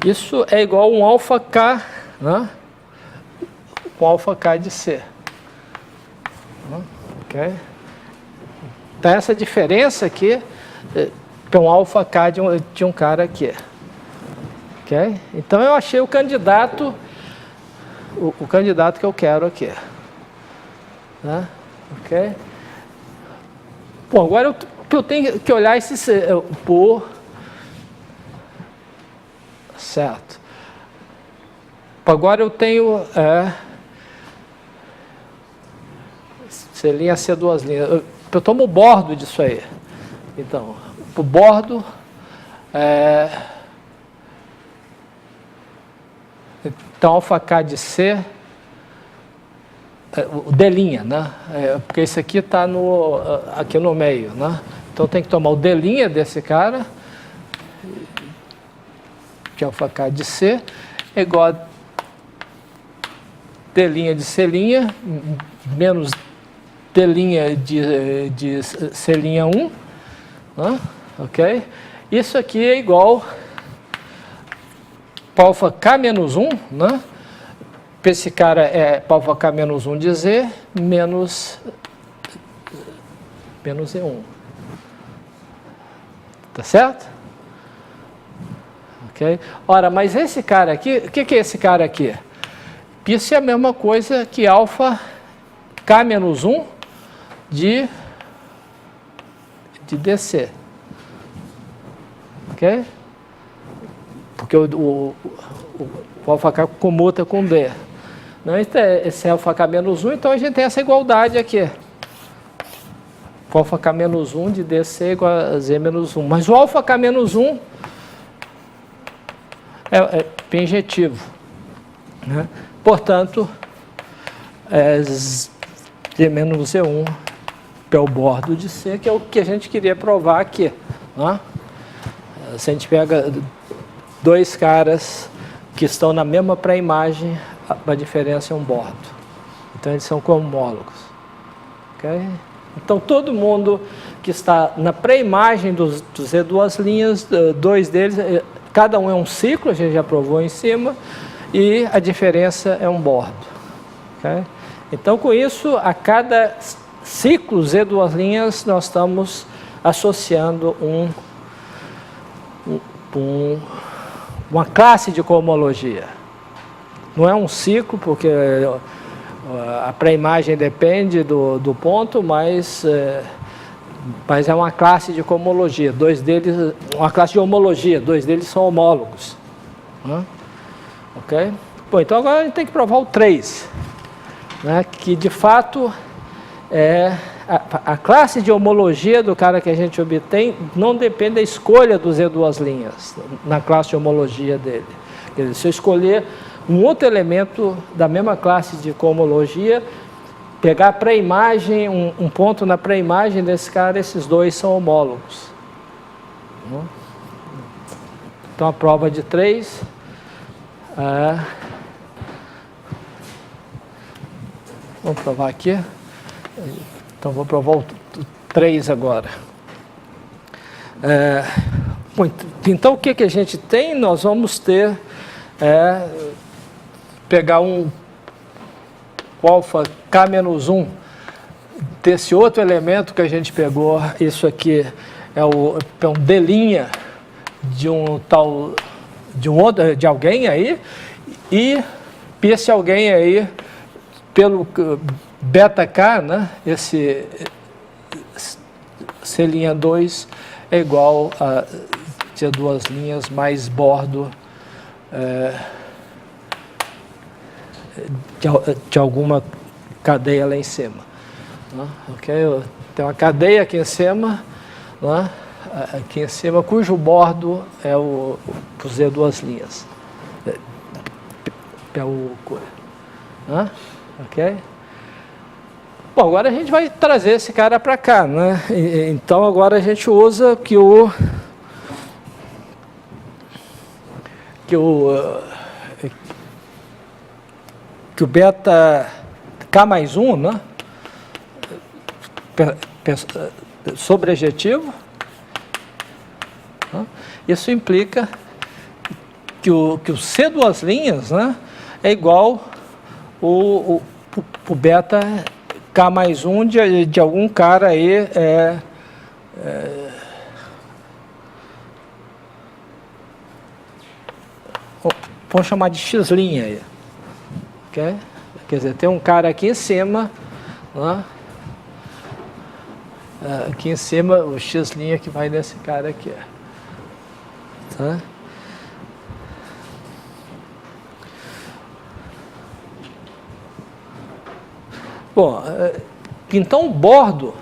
isso é igual a um alfa K, né? Um alfa K de C. Ok? Então, essa diferença aqui é um alfa K de um cara aqui. Ok? Então, eu achei o candidato que eu quero aqui. Tá? Ok? Bom, agora eu tenho que olhar esse por certo. Agora eu tenho C' C duas linhas. Eu tomo o bordo disso aí. Então, o bordo então alfa K de C o D', né? Porque esse aqui está aqui no meio, né? Então tem que tomar o D' desse cara, que é alfa K de C, é igual a D' de C', menos D' de C'1, né? Ok? Isso aqui é igual para alfa K menos 1, né? Esse cara é alfa K menos 1 de Z menos E1. Tá certo? Ok? Ora, mas esse cara aqui, o que é esse cara aqui? Isso é a mesma coisa que alfa K menos 1 de DC. Ok? Porque o alfa K comuta com B. Não, esse é alfa K menos 1, então a gente tem essa igualdade aqui. O alfa K menos 1 de DC igual a Z menos 1. Mas o alfa K menos 1 é bijetivo. Né? Portanto, Z menos Z1 pelo bordo de C, que é o que a gente queria provar aqui. Né? Se a gente pega dois caras que estão na mesma pré-imagem, a diferença é um bordo. Então, eles são cohomólogos. Okay? Então, todo mundo que está na pré-imagem dos Z2 linhas, dois deles, cada um é um ciclo, a gente já provou em cima, e a diferença é um bordo. Okay? Então, com isso, a cada ciclo Z2 linhas, nós estamos associando uma classe de cohomologia. Não é um ciclo, porque a pré-imagem depende do ponto, mas é uma classe de cohomologia. Dois deles, uma classe de homologia, dois deles são homólogos. Ok? Bom, então agora a gente tem que provar o 3, né, que de fato é a classe de homologia do cara que a gente obtém não depende da escolha dos Z2 linhas na classe de homologia dele. Quer dizer, se eu escolher um outro elemento da mesma classe de cohomologia, pegar a pré-imagem, um ponto na pré-imagem desse cara, esses dois são homólogos. Então a prova de 3. Vamos provar aqui. Então vou provar o 3 agora. Então o que a gente tem? Nós vamos ter pegar o alfa K menos 1 desse outro elemento que a gente pegou. Isso aqui é um D' de alguém aí, e esse alguém aí, pelo beta K, né, esse C'2 é igual a Z2 linhas mais bordo de alguma cadeia lá em cima. Né? Okay? Tem uma cadeia aqui em cima, né? Aqui em cima, cujo bordo é o Z2 linhas. Né? Ok? Bom, agora a gente vai trazer esse cara para cá, né? Então agora a gente usa que o beta K mais 1, né? Sobrejetivo. Né? Isso implica que o C2 linhas, né, é igual o beta K mais 1 de algum cara aí vamos chamar de X' aí. Okay? Quer dizer, tem um cara aqui em cima, né? Aqui em cima o X' que vai nesse cara aqui. Tá? Bom, então o bordo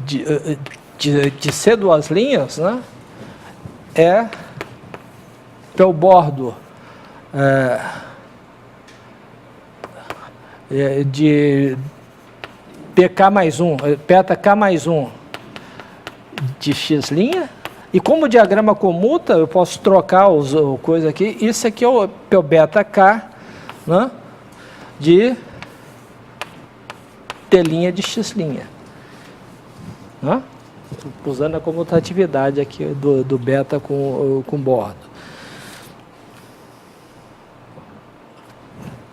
de C2 linhas, né, é pelo bordo de PK mais 1, beta K mais 1 de X', e como o diagrama comuta, eu posso trocar o coisa aqui, isso aqui é o beta K, né, de T' de X'. Né? Usando a comutatividade aqui do beta com bordo.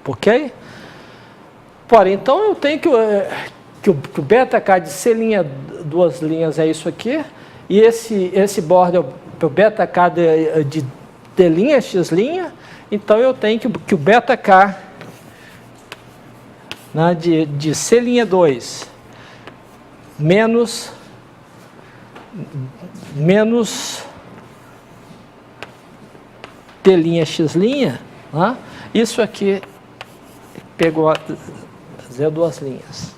Ok? Porém, então eu tenho que o beta K de C', duas linhas é isso aqui, e esse bordo é o beta K de T', X', então eu tenho que o beta K né, de C'2 menos T'X', né, isso aqui pegou Z2'.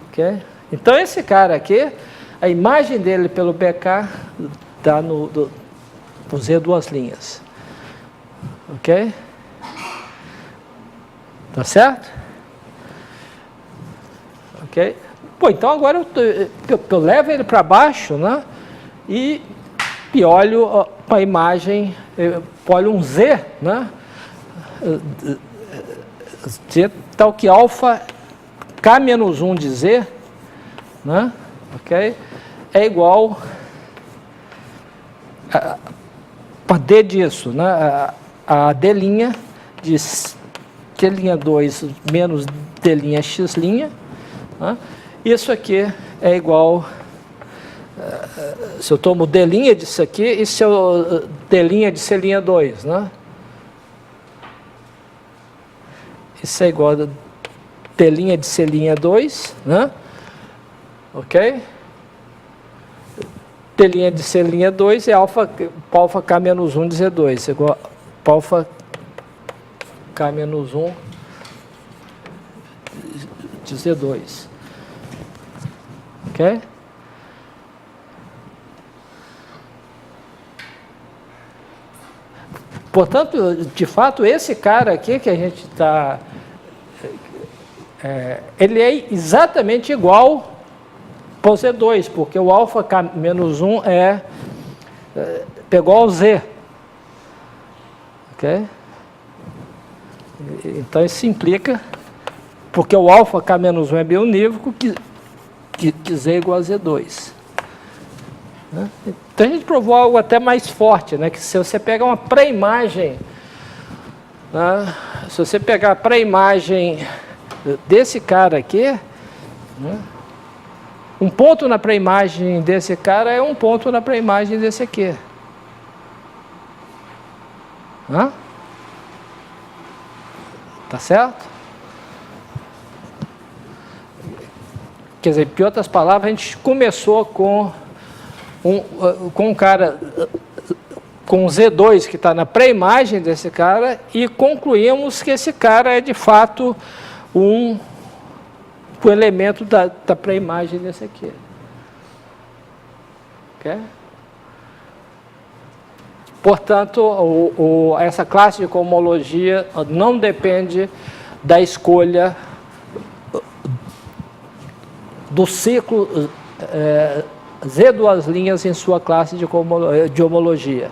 Okay? Então, esse cara aqui, a imagem dele pelo BK está no Z2'. Ok? Tá certo? Ok? Pô, então agora eu levo ele para baixo, né? E olho para a imagem, olho um Z, né? Z, tal que alfa K-1 de Z, né? Ok? É igual a D disso, né? A D' de T'2 menos D'X', né? Isso aqui é igual, se eu tomo D' disso aqui, e se eu D' de C'2, né? Isso é igual a D' de C'2, né? Ok? D' de C'2 é alfa K-1 de Z2, é igual a alfa K-1 de Z2. Ok? Portanto, de fato, esse cara aqui que a gente está... ele é exatamente igual para o Z2, porque o alfa K-1 pegou ao Z. Ok? Então, isso implica, porque o alfa K-1 é bionívoco, que Z é igual a Z2. Né? Então, a gente provou algo até mais forte, né? Que se você pegar uma pré-imagem, né? Se você pegar a pré-imagem desse cara aqui, né? Um ponto na pré-imagem desse cara é um ponto na pré-imagem desse aqui. Hã? Tá certo? Quer dizer, em outras palavras, a gente começou com um cara, com Z2 que está na pré-imagem desse cara, e concluímos que esse cara é de fato um elemento da pré-imagem desse aqui. Ok? Portanto, essa classe de cohomologia não depende da escolha do ciclo Z2' em sua classe de homologia.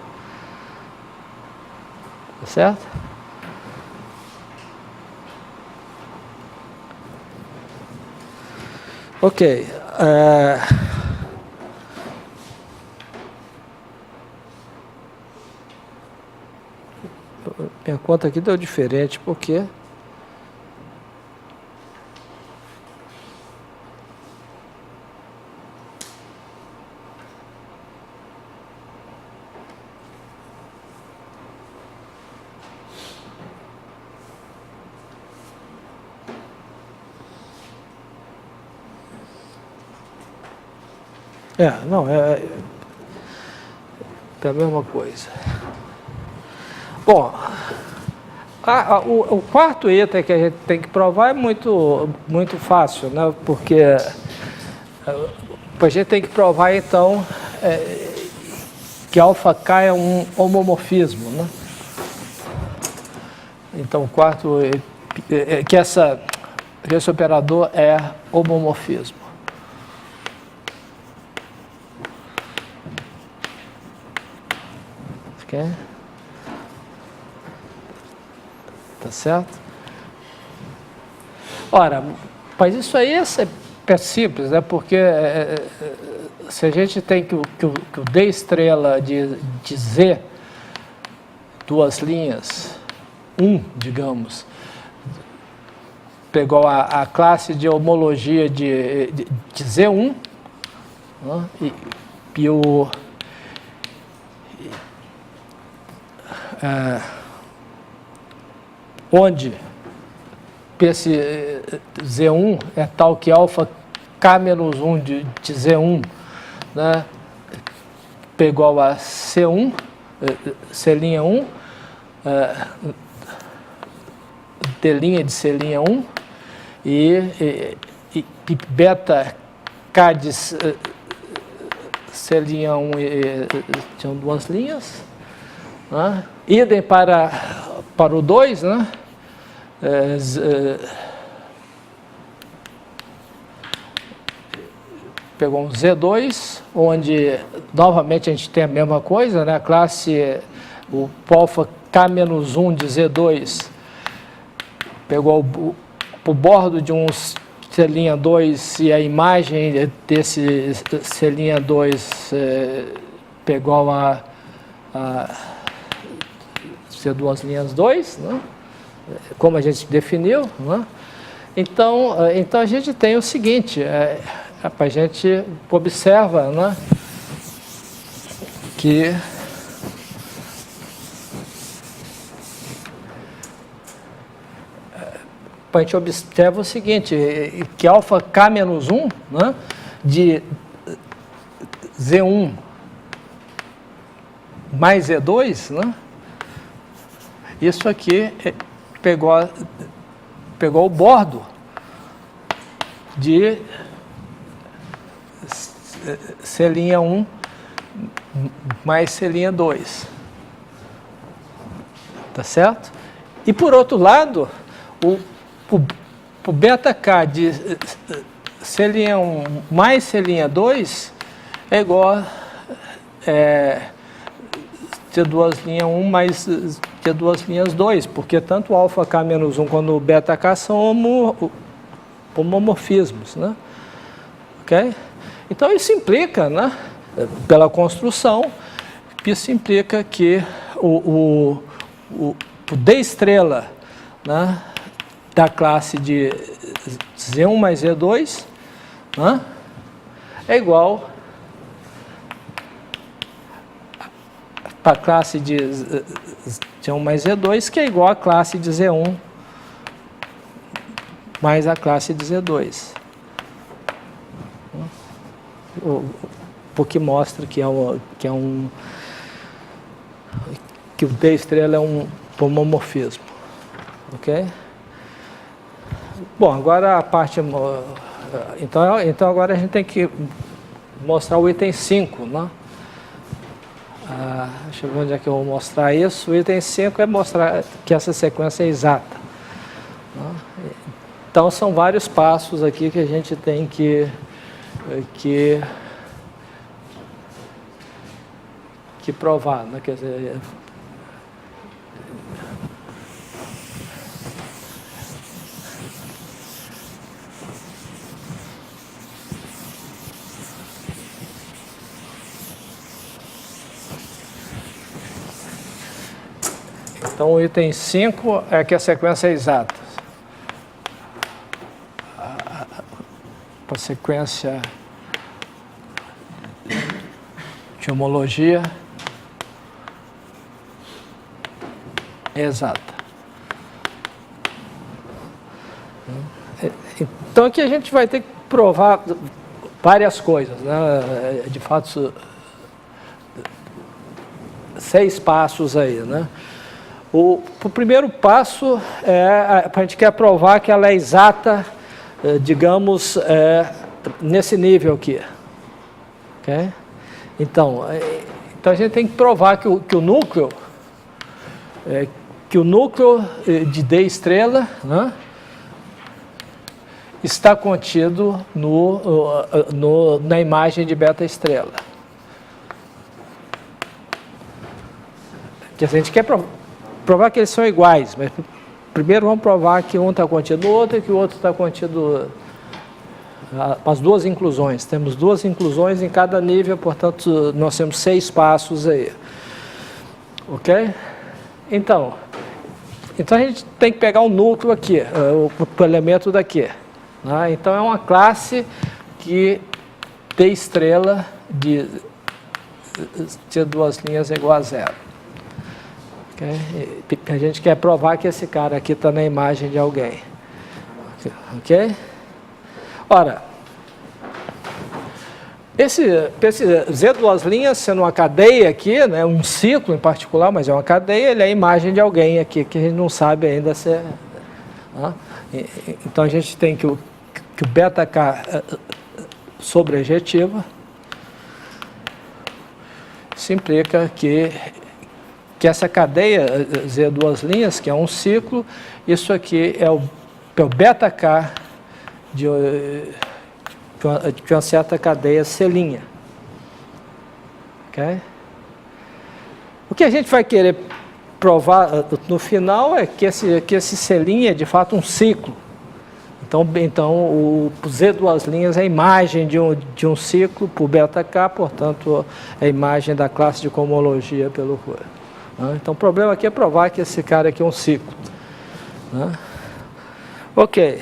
Tá certo? Ok. Minha conta aqui deu diferente, por quê? Não, é a mesma coisa. Bom, o quarto item que a gente tem que provar é muito fácil, né? Porque a gente tem que provar, então, que alfa K é um homomorfismo, né? Então, o quarto é que esse operador é homomorfismo. Ok? Tá certo? Ora, mas isso aí é simples, né? Porque se a gente tem que o D estrela de Z, duas linhas, digamos, pegou a classe de homologia de Z1, né? E o onde esse Z1 é tal que alfa K menos 1 de Z1, né, é igual a C1, C' 1, D' de C' 1, e beta K de C' 1 tinham duas linhas, né? Idem para o 2, né? Pegou um Z2, onde novamente a gente tem a mesma coisa, né? A classe, o alfa K menos 1 de Z2, pegou o bordo de um C'2 e a imagem desse C'2 pegou a C2' 2, né? Como a gente definiu, né? Então a gente tem o seguinte, a gente observa, né, que a gente observa o seguinte, que alfa K menos 1, né, de Z1 mais Z2, né, isso aqui pegou o bordo de C' 1 mais C' 2. Tá certo? E por outro lado, o beta K de C' 1 mais C' 2 é igual a T2' 1 mais T2' 2, porque tanto o alfa K menos 1 quanto o beta K são homomorfismos, né? Ok? Então isso implica, né, pela construção, isso implica que o D estrela, né, da classe de Z1 mais Z2, né, é igual a classe de Z1 mais Z2, que é igual à classe de Z1 mais a classe de Z2. Porque mostra que o D estrela é um homomorfismo. Ok? Bom, agora a parte... Então agora a gente tem que mostrar o item 5, né? Deixa eu ver onde é que eu vou mostrar isso. O item 5 é mostrar que essa sequência é exata. Então são vários passos aqui que a gente tem que provar, né? Quer dizer, então o item 5 é que a sequência é exata. A sequência de homologia é exata. Então aqui a gente vai ter que provar várias coisas, né? De fato, 6 passos aí, né? O primeiro passo é a gente quer provar que ela é exata, digamos, nesse nível aqui. Okay? Então a gente tem que provar que o núcleo de D estrela, né, está contido na imagem de beta estrela. A gente quer provar que eles são iguais, mas primeiro vamos provar que um está contido no outro e que o outro está contido... As duas inclusões. Temos 2 inclusões em cada nível, portanto, nós temos 6 passos aí. Ok? Então a gente tem que pegar um núcleo aqui, o elemento daqui. Né? Então, é uma classe que T estrela de duas linhas é igual a 0. Okay? A gente quer provar que esse cara aqui está na imagem de alguém. Ok? Ora, esse Z duas linhas, sendo uma cadeia aqui, né, um ciclo em particular, mas é uma cadeia, ele é a imagem de alguém aqui, que a gente não sabe ainda se é... Então a gente tem que o beta-K sobrejetiva, isso implica que essa cadeia Z duas linhas, que é um ciclo, isso aqui é o beta-K de uma certa cadeia C'. Okay? O que a gente vai querer provar no final é que esse C' é de fato um ciclo. Então o Z duas linhas é a imagem de um ciclo por beta-K, portanto, é a imagem da classe de cohomologia pelo Rho. Então o problema aqui é provar que esse cara aqui é um ciclo. Ok.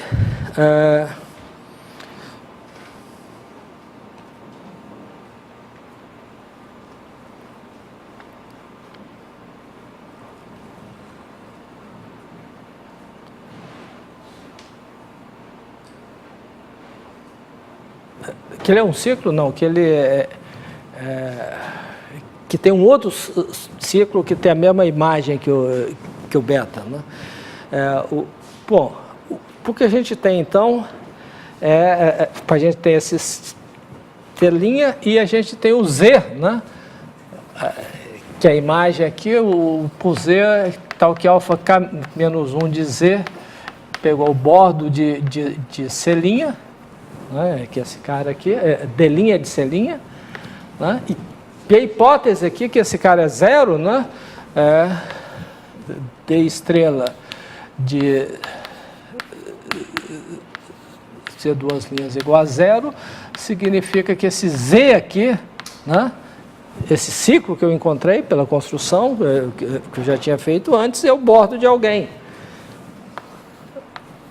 Que ele é um ciclo? Não, que ele que tem um outro ciclo que tem a mesma imagem que o beta. Né? Bom, o que a gente tem então, a gente tem esse T' e a gente tem o Z, né? Que é a imagem aqui, o Z, tal que alfa K menos 1 de Z, pegou o bordo de C', né, que esse cara aqui, D' de C', né, e a hipótese aqui que esse cara é zero, né, D estrela de C duas linhas igual a zero, significa que esse Z aqui, né, esse ciclo que eu encontrei pela construção, que eu já tinha feito antes, é o bordo de alguém,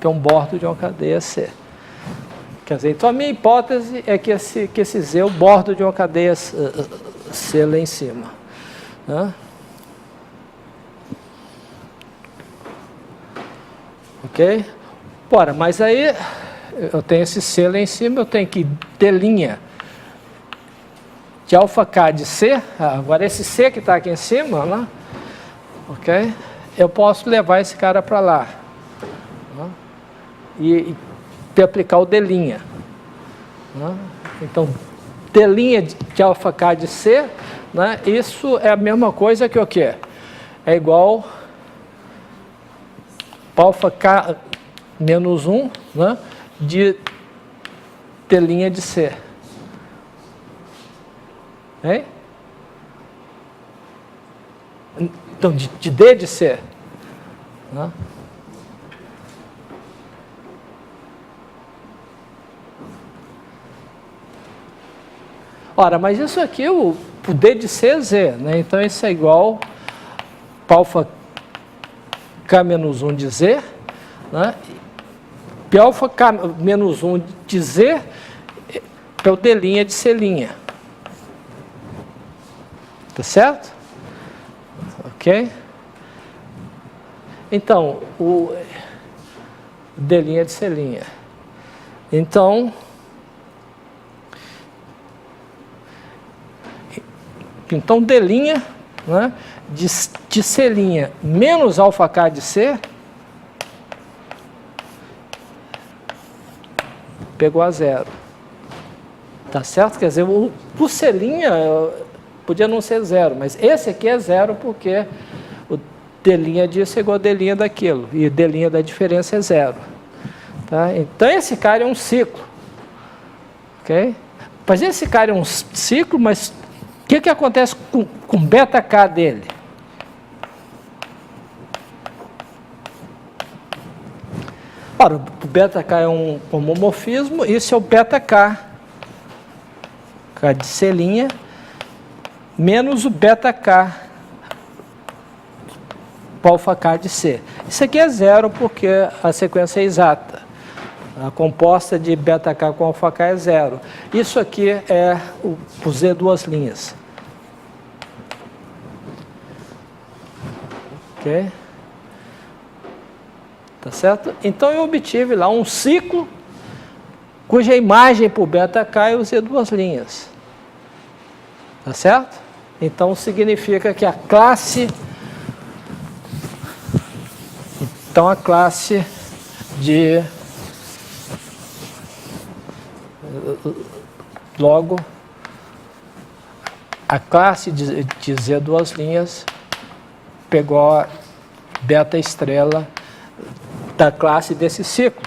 que é um bordo de uma cadeia C. Quer dizer, então a minha hipótese é que esse Z é o bordo de uma cadeia C lá em cima. Né? Ok? Bora, mas aí eu tenho esse C lá em cima, eu tenho que D' de alfa K de C, agora esse C que está aqui em cima, né? Ok? Eu posso levar esse cara para lá. Né? E aplicar o D'. Né? Então, D' de alfa K de C, né? Isso é a mesma coisa que o quê? É igual para alfa K menos 1, né? De D' de C. Hein? Então, de D de C. Né? Ora, mas isso aqui, o D de C é Z, né? Então isso é igual para alfa K menos 1 de Z, né? E alfa K menos 1 de Z é o D' de C'. Tá certo? Ok? Então, o D' de C'. Então, D', né, de C' menos alfa K de C, pegou a zero. Tá certo? Quer dizer, o C' podia não ser zero, mas esse aqui é zero porque o D' disso é igual a D' daquilo, e D' da diferença é zero. Tá? Então esse cara é um ciclo. Ok? Mas esse cara é um ciclo, mas o que acontece com beta-K dele? Ora, o beta-K é um homomorfismo, isso é o beta-K, K de C', menos o beta-K, alfa K de C. Isso aqui é zero porque a sequência é exata. A composta de beta-K com alfa K é zero. Isso aqui é o Z duas linhas. Ok? Tá certo? Então eu obtive lá um ciclo cuja imagem por beta K eu usei duas linhas. Tá certo? Então significa que a classe... Então a classe de... Logo, a classe de Z duas linhas pegou a beta estrela da classe desse ciclo,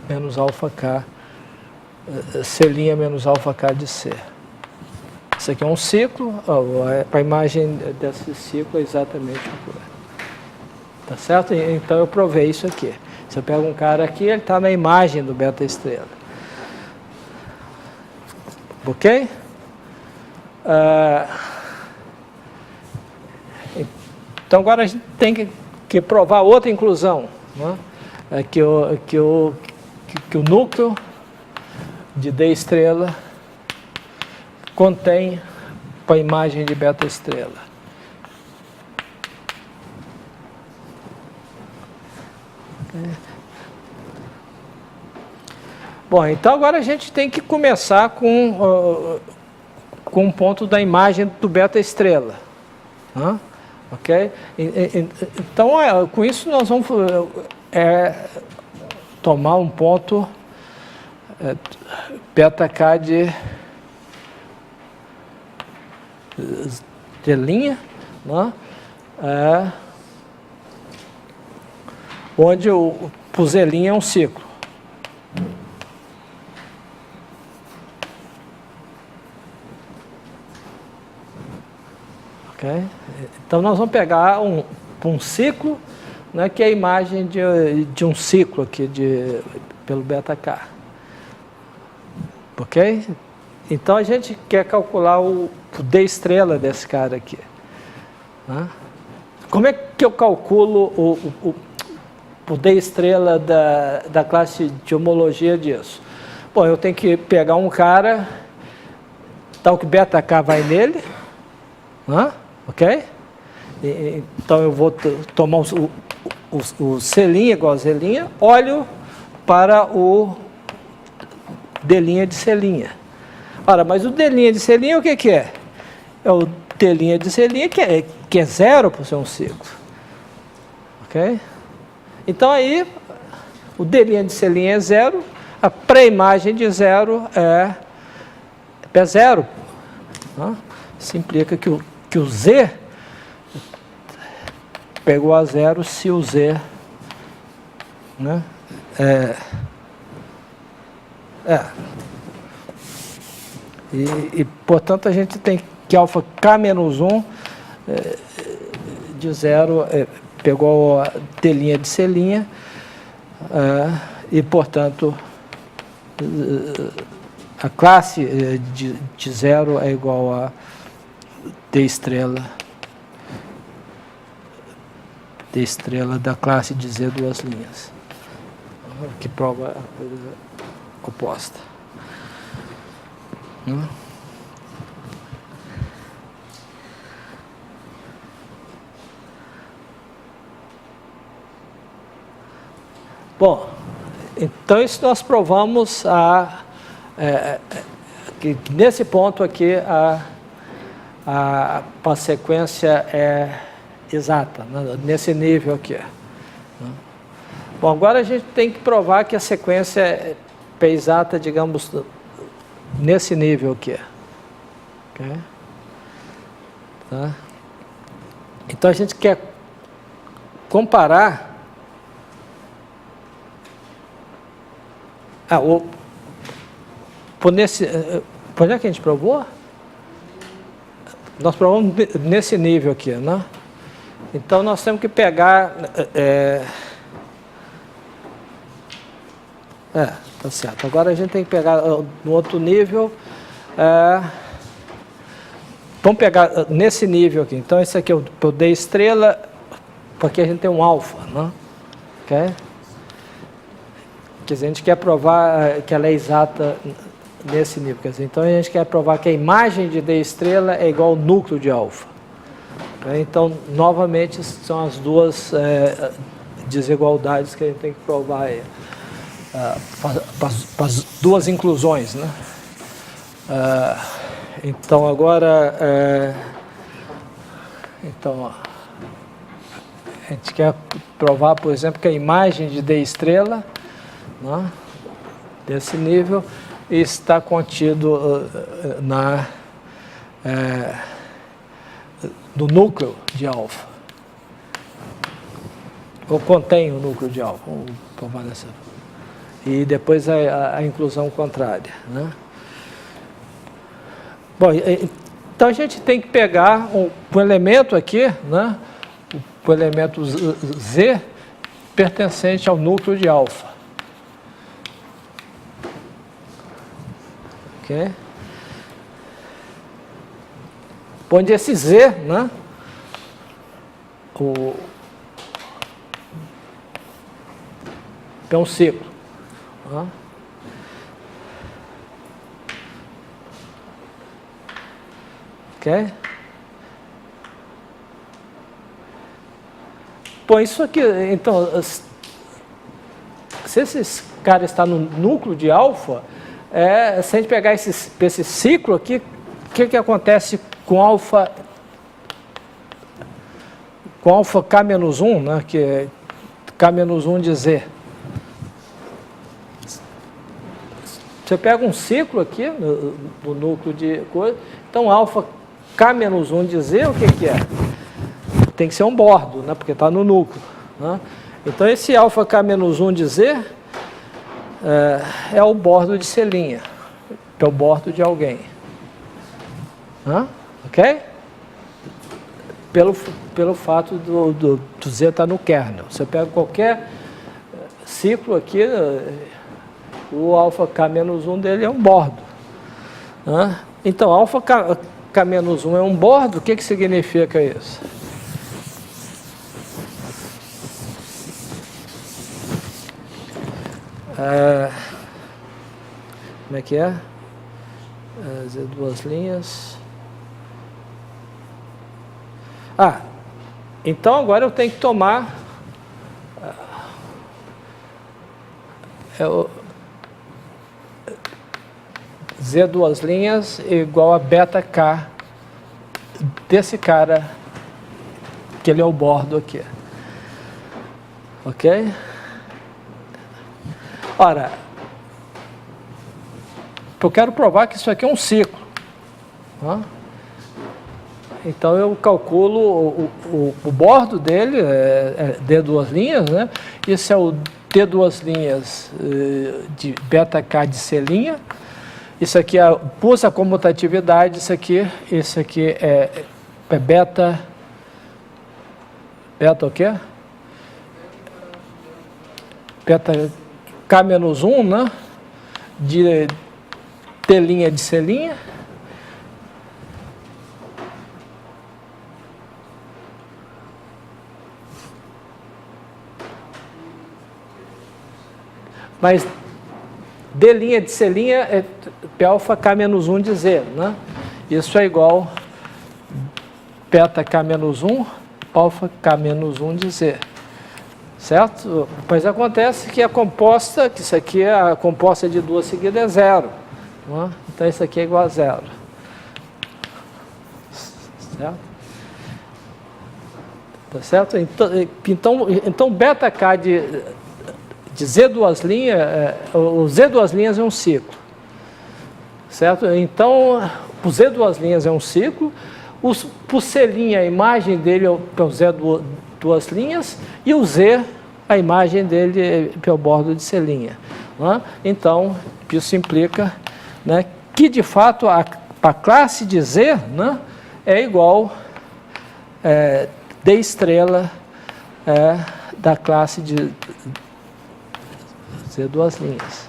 menos alfa K, C' menos alfa K de C. Isso aqui é um ciclo, a imagem desse ciclo é exatamente igual. Tá certo? Então eu provei isso aqui. Se eu pego um cara aqui, ele está na imagem do beta estrela. Ok? Então agora a gente tem que provar outra inclusão, né? Que o núcleo de D estrela contém a imagem de beta estrela. Bom, então agora a gente tem que começar com um ponto da imagem do beta estrela. Né? Ok? Então, com isso nós vamos tomar um ponto beta K de linha, né? Onde o Z' é um ciclo. Okay? Então nós vamos pegar um ciclo, né, que é a imagem de um ciclo aqui pelo beta K. Ok? Então a gente quer calcular o D estrela desse cara aqui. Né? Como é que eu calculo o D estrela da classe de homologia disso? Bom, eu tenho que pegar um cara, tal que beta K vai nele, né? Ok? Então eu vou tomar o C' igual a Z', olho para o D' de C'. Ora, mas o D' de C' o que é? É o D' de C' que é zero por ser um ciclo. Ok? Então aí, o D' de C' é zero, a pré-imagem de zero é zero. Né? Isso implica que o Z pegou a zero se o Z, né, portanto, a gente tem que alfa K menos 1 de zero pegou a D' de C', e, portanto, a classe de zero é igual a D estrela da classe de Z duas linhas, que prova a coisa oposta. Bom, então isso nós provamos que nesse ponto aqui a sequência é exata, nesse nível aqui. Bom, agora a gente tem que provar que a sequência é exata, digamos, nesse nível aqui. Okay? Tá? Então a gente quer comparar por onde é que a gente provou? Nós provamos nesse nível aqui, né? Então nós temos que pegar tá certo. Agora a gente tem que pegar no outro nível. Vamos pegar nesse nível aqui. Então esse aqui é o D estrela, porque a gente tem um alfa, né? Ok? Quer dizer, a gente quer provar que ela é exata nesse nível. Quer dizer, então a gente quer provar que a imagem de D estrela é igual ao núcleo de alfa. Então, novamente, são as duas desigualdades que a gente tem que provar aí. Para as duas inclusões, né? Então, agora... Então, a gente quer provar, por exemplo, que a imagem de D estrela, né, desse nível, está contido no núcleo de alfa. Ou contém o núcleo de alfa. Vamos provar dessa. E depois a inclusão contrária, né? Bom, então a gente tem que pegar um elemento aqui, né? O elemento Z pertencente ao núcleo de alfa. Ok? Onde esse Z, né? É um ciclo. Né? Ok? Bom, isso aqui, então, se esse cara está no núcleo de alfa, se a gente pegar esse ciclo aqui, o que acontece com alfa K-1, né, que é K-1 de Z? Você pega um ciclo aqui no núcleo de coisa, então alfa K-1 de Z, o que é? Tem que ser um bordo, né, porque está no núcleo. Né? Então, esse alfa K-1 de Z é o bordo de C', é o bordo de alguém. Ok? Pelo fato do Z estar no kernel. Você pega qualquer ciclo aqui, o alfa K-1 dele é um bordo. Então, alfa K-1 é um bordo, o que significa isso? Como é que é? Z duas linhas. Então agora eu tenho que tomar Z duas linhas igual a beta K desse cara, que ele é o bordo aqui. Ok? Ora, eu quero provar que isso aqui é um ciclo. Então, eu calculo o bordo dele, D duas linhas, né? Isso é o D duas linhas de beta K de C'. Isso aqui pulsa a comutatividade, isso aqui é beta o quê? Beta K-1, né? De T' de C'. Mas D' de C' é P alfa K-1 de Z, né? Isso é igual beta K-1, alfa K-1 de Z. Certo? Mas acontece que a composta, que isso aqui a composta de duas seguidas é zero. Né? Então, isso aqui é igual a zero. Certo? Tá certo? Então beta K de Z duas linhas, o Z duas linhas é um ciclo. Certo? Então, o Z duas linhas é um ciclo, por C', a imagem dele é o Z duas linhas, e o Z, a imagem dele é o bordo de C'. Né? Então, isso implica, né, que, de fato, a classe de Z, né, é igual D estrela da classe de Z duas linhas.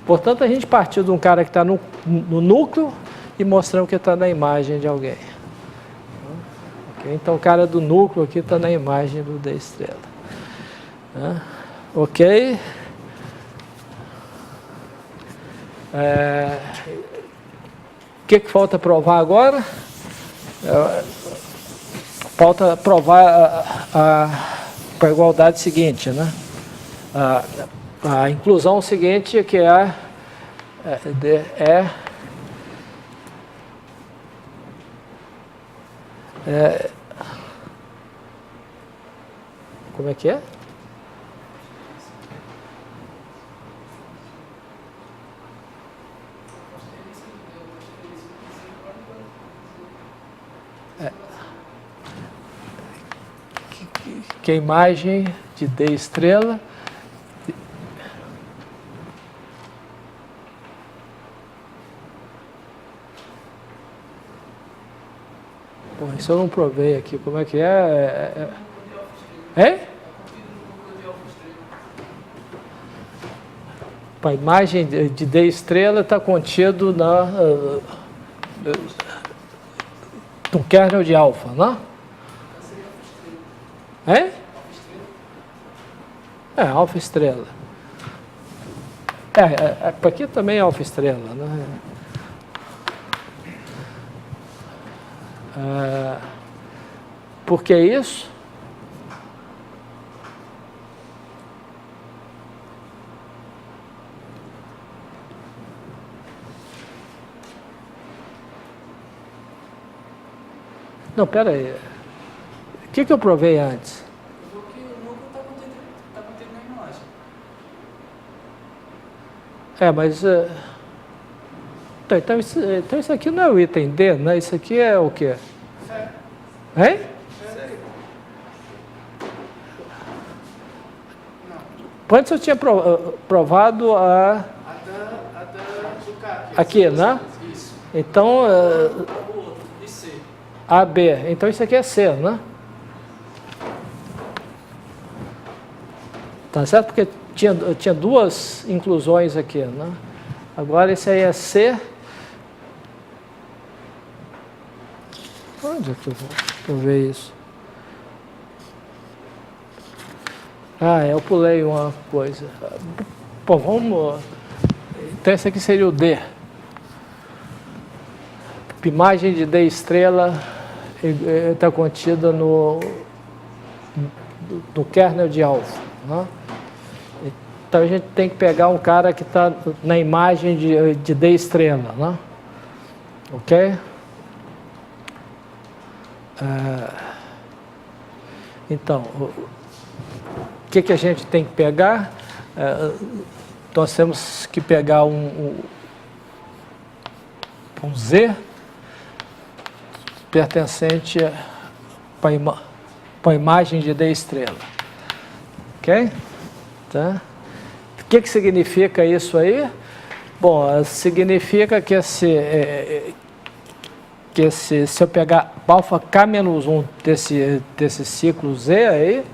Portanto, a gente partiu de um cara que está no núcleo e mostramos que está na imagem de alguém. Okay? Então, o cara do núcleo aqui está na imagem do D estrela. Ok? O que falta provar agora? falta provar a igualdade seguinte, né? A inclusão seguinte, que como é que é? Que a imagem de D estrela Bom, isso eu não provei aqui. Como é que é? Hein? A imagem de D estrela está contido no kernel de alfa, não? Hein? Alfa estrela. Aqui também é alfa estrela, né? Por que isso? Não, pera aí. O que eu provei antes? Eu que o núcleo está contendo na imagem. Mas... Então isso aqui não é o item D, né? Isso aqui é o quê? Hein? Antes eu tinha provado a aqui, né? Isso. Então, O outro, e C. AB. Então isso aqui é C, né? Tá certo? Porque tinha duas inclusões aqui, né? Agora esse aí é C. Onde é que eu vou ver isso? Eu pulei uma coisa. Bom, vamos... Então esse aqui seria o D. Imagem de D estrela está contida no kernel de alfa, né? Então a gente tem que pegar um cara que está na imagem de D estrela, né? Ok? Então, o que a gente tem que pegar? Nós temos que pegar um Z pertencente para a imagem de D estrela. Ok? Tá? O que significa isso aí? Bom, significa que se eu pegar alfa K-1 desse ciclo Z aí,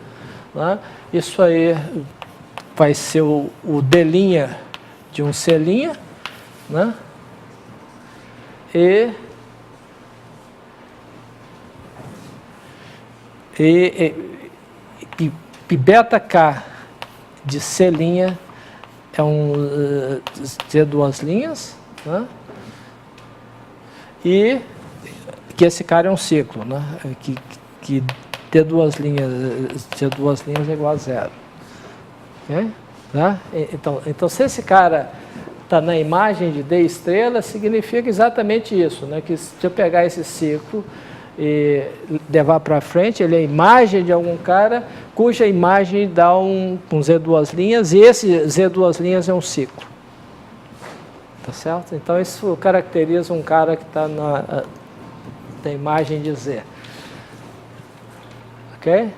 né, isso aí vai ser o D' de um C', né? E beta K de C' é um Z duas linhas, né? E que esse cara é um ciclo, né? Que T duas linhas é igual a zero. Okay? Tá? Então, se esse cara está na imagem de D estrela, significa exatamente isso, né? Que se eu pegar esse ciclo e levar para frente, ele é a imagem de algum cara cuja imagem dá um Z duas linhas, e esse Z duas linhas é um ciclo. Tá certo? Então isso caracteriza um cara que está na imagem de Z. Ok?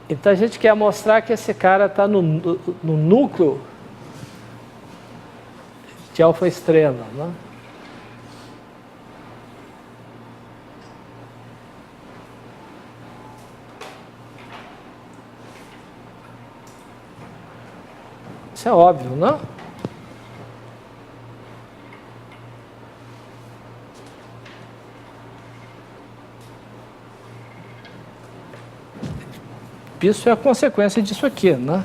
Então a gente quer mostrar que esse cara está no núcleo de alfa estrela, né? Isso é óbvio, não? Isso é a consequência disso aqui, né?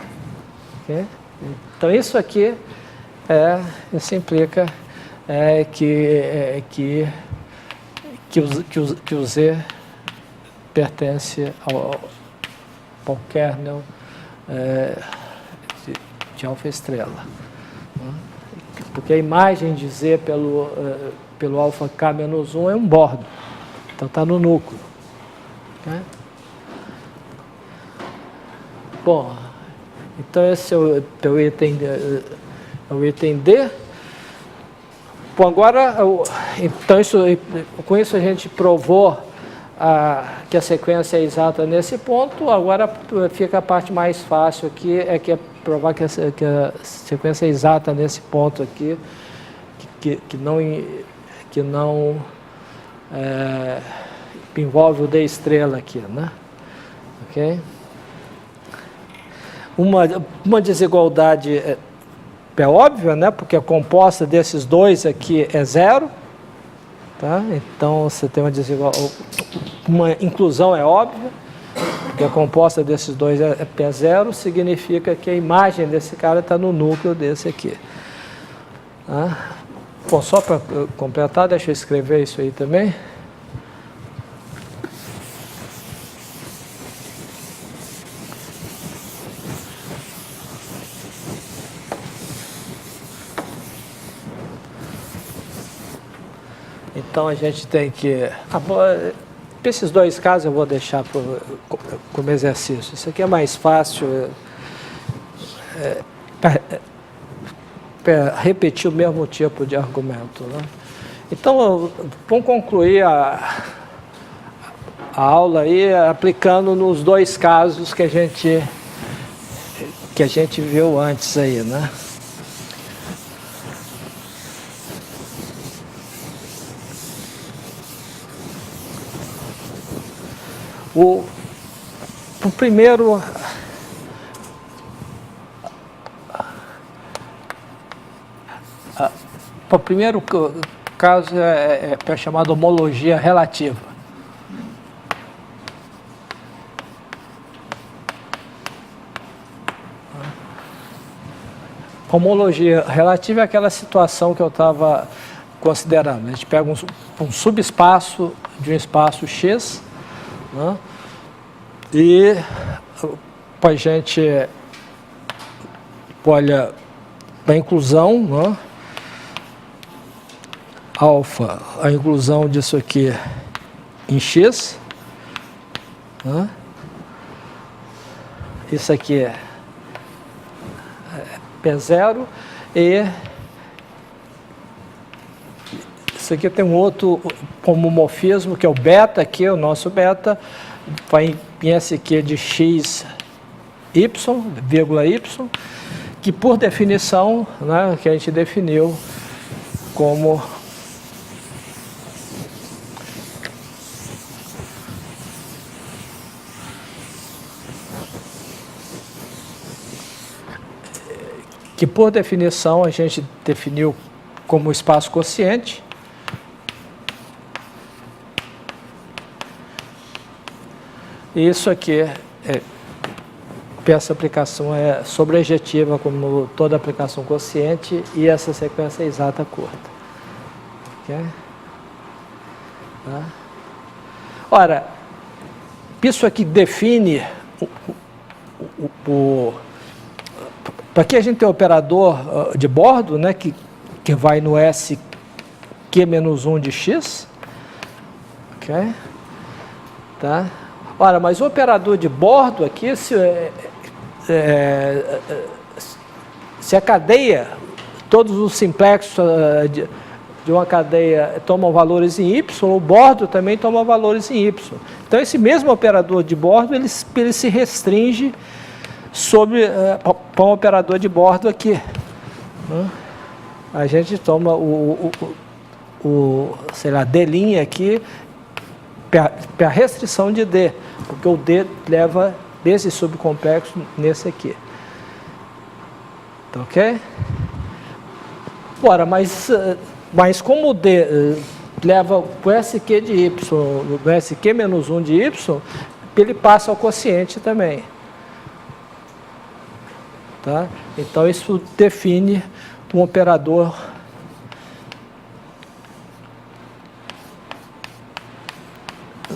Okay? Então isso aqui isso implica que que o Z pertence ao kernel de alfa estrela. Porque a imagem de Z pelo alfa K menos 1 é um bordo. Então está no núcleo. Né? Bom, então esse é o item D. Bom, agora, então com isso a gente provou que a sequência é exata nesse ponto. Agora fica a parte mais fácil aqui, que é provar que a sequência é exata nesse ponto aqui, que não envolve o D estrela aqui, né? Ok? Uma desigualdade é óbvia, né? Porque a composta desses dois aqui é zero, tá? Então você tem uma inclusão é óbvia, porque a composta desses dois é P0, significa que a imagem desse cara está no núcleo desse aqui. Tá? Bom, só para completar, deixa eu escrever isso aí também. Então a gente tem que... esses dois casos eu vou deixar como exercício. Isso aqui é mais fácil para repetir o mesmo tipo de argumento. Né? Então, vamos concluir a aula aí aplicando nos dois casos que a gente viu antes aí, né? O primeiro caso é chamado homologia relativa. Homologia relativa é aquela situação que eu estava considerando. A gente pega um subespaço de um espaço X, né? E a gente olha a inclusão, né? Alfa, a inclusão disso aqui em X, né? Isso aqui é P0 e isso aqui tem um outro homomorfismo que é o beta aqui, o nosso beta vai em SQ de x, y, vírgula y, que por definição, né, que a gente definiu como a gente definiu como espaço quociente. E isso aqui, essa aplicação é sobrejetiva, como toda aplicação quociente, e essa sequência é exata curta. Okay? Tá? Ora, isso aqui define aqui a gente tem o operador de bordo, né, que vai no SQ-1 de x. Ok? Tá? Ora, mas o operador de bordo aqui, se a cadeia, todos os simplexos de uma cadeia tomam valores em y, o bordo também toma valores em y. Então, esse mesmo operador de bordo, ele se restringe para um operador de bordo aqui. A gente toma sei lá, D' aqui, para a restrição de D, porque o D leva desse subcomplexo nesse aqui. Tá ok? Ora, mas como o D leva o SQ de Y, o SQ-1 de Y, ele passa ao quociente também. Tá? Então, isso define um operador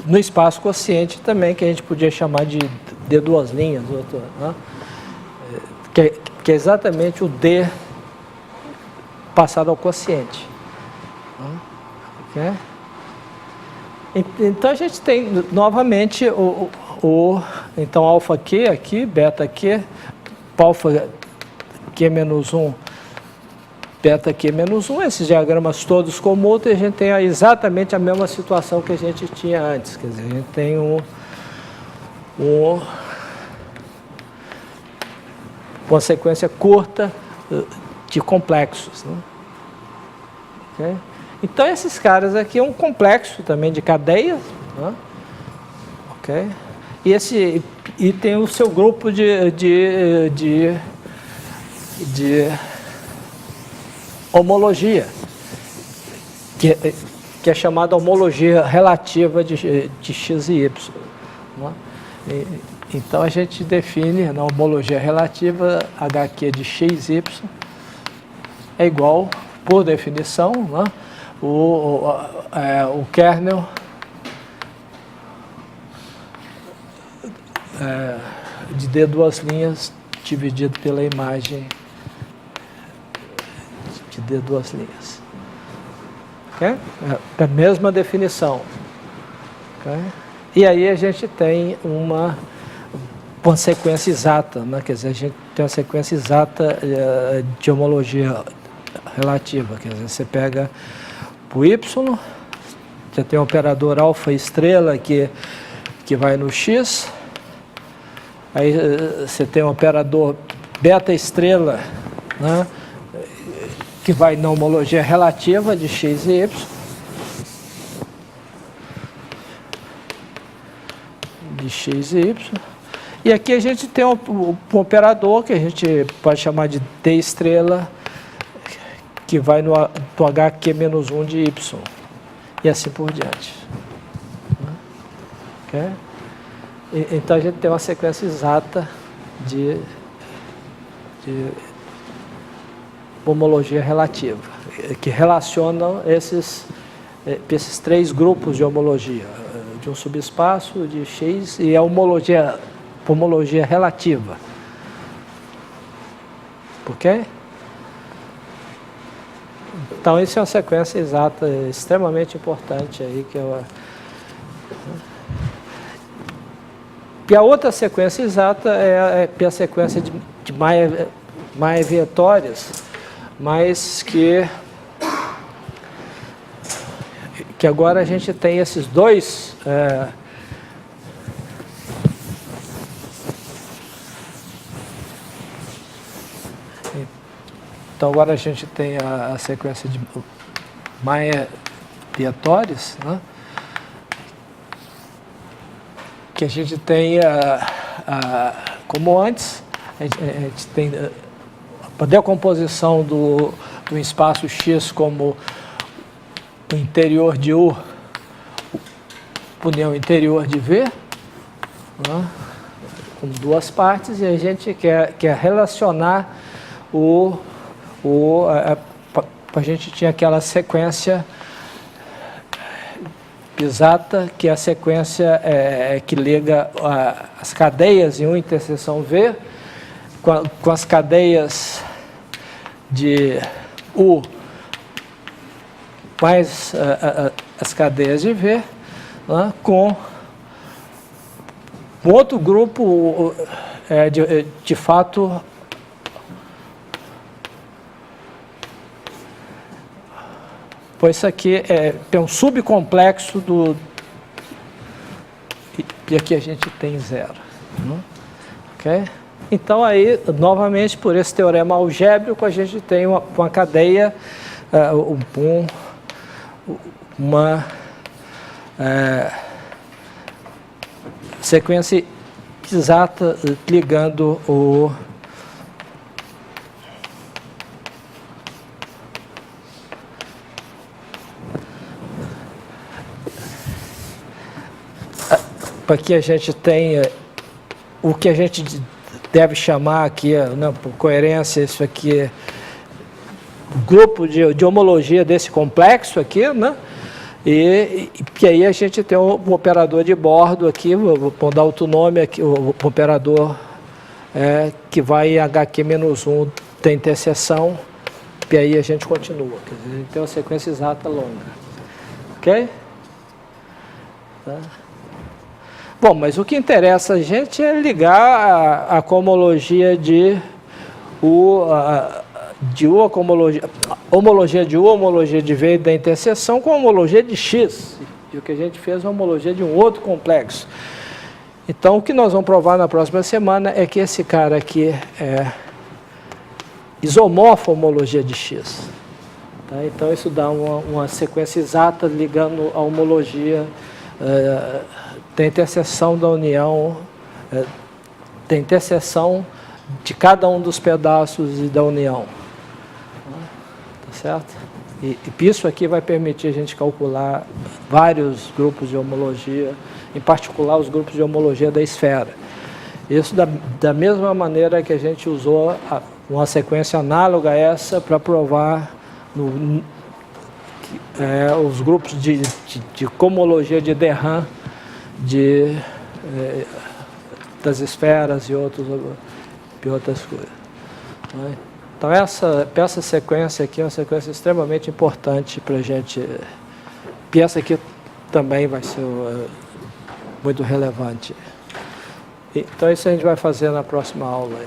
no espaço quociente também, que a gente podia chamar de D duas linhas, né? Que é exatamente o D passado ao quociente. Okay? Então a gente tem novamente então alfa Q aqui, beta Q, alfa Q menos 1, beta Q menos 1, esses diagramas todos comutam, e a gente tem exatamente a mesma situação que a gente tinha antes. Quer dizer, a gente tem uma sequência curta de complexos. Né? Okay? Então, esses caras aqui é um complexo também de cadeias. Né? Okay? E tem o seu grupo de homologia, que é chamada homologia relativa de x e y. Né? Então, a gente define na homologia relativa HQ de x e y é igual, por definição, né? O kernel de D duas linhas dividido pela imagem de D duas linhas. Okay? É a mesma definição. Okay? E aí a gente tem uma sequência exata, né? Quer dizer, a gente tem uma sequência exata de homologia relativa. Quer dizer, você pega o y, você tem o operador alfa estrela que vai no x, aí você tem o operador beta estrela, né, que vai na homologia relativa de x e y, e aqui a gente tem um operador que a gente pode chamar de d estrela, que vai no HQ menos 1 de y, e assim por diante. Okay? Então a gente tem uma sequência exata de homologia relativa, que relacionam esses três grupos de homologia, de um subespaço, de x, e a homologia relativa. Ok? Então, isso é uma sequência exata, extremamente importante aí, E a outra sequência exata é a sequência de Maia-Vitórias, mas que agora a gente tem esses dois então agora a gente tem a sequência de Maia-Vitórias, né? Que a gente tem, como antes, a gente tem a decomposição do espaço X como o interior de U, união interior de V, né? Com duas partes, e a gente quer relacionar a gente tinha aquela sequência exata, que é a sequência que liga as cadeias em U interseção V com as cadeias de U mais as cadeias de V, né, com outro grupo de fato pois isso aqui tem um subcomplexo e aqui a gente tem zero. Okay? Então, aí, novamente, por esse teorema algébrico, a gente tem uma cadeia, uma sequência exata ligando aqui a gente tem o que a gente deve chamar aqui, né, por coerência, isso aqui é o grupo de homologia desse complexo aqui, né? E aí a gente tem um operador de bordo aqui, vou dar outro nome aqui, o operador que vai em HQ-1, tem interseção, e aí a gente continua. Quer dizer, a gente tem uma sequência exata longa. Ok? Tá. Bom, mas o que interessa a gente é ligar a cohomologia de U, homologia de U, homologia de V da interseção com homologia de X. E o que a gente fez é homologia de um outro complexo. Então, o que nós vamos provar na próxima semana é que esse cara aqui é isomorfo à homologia de X. Tá? Então, isso dá uma sequência exata ligando a homologia da interseção da união, da interseção de cada um dos pedaços e da união. Tá certo? E isso aqui vai permitir a gente calcular vários grupos de homologia, em particular os grupos de homologia da esfera. Isso da mesma maneira que a gente usou uma sequência análoga a essa para provar os grupos de cohomologia de de Haen das esferas e outras coisas. Então, essa sequência aqui é uma sequência extremamente importante para a gente. E essa aqui também vai ser muito relevante. Então, isso a gente vai fazer na próxima aula.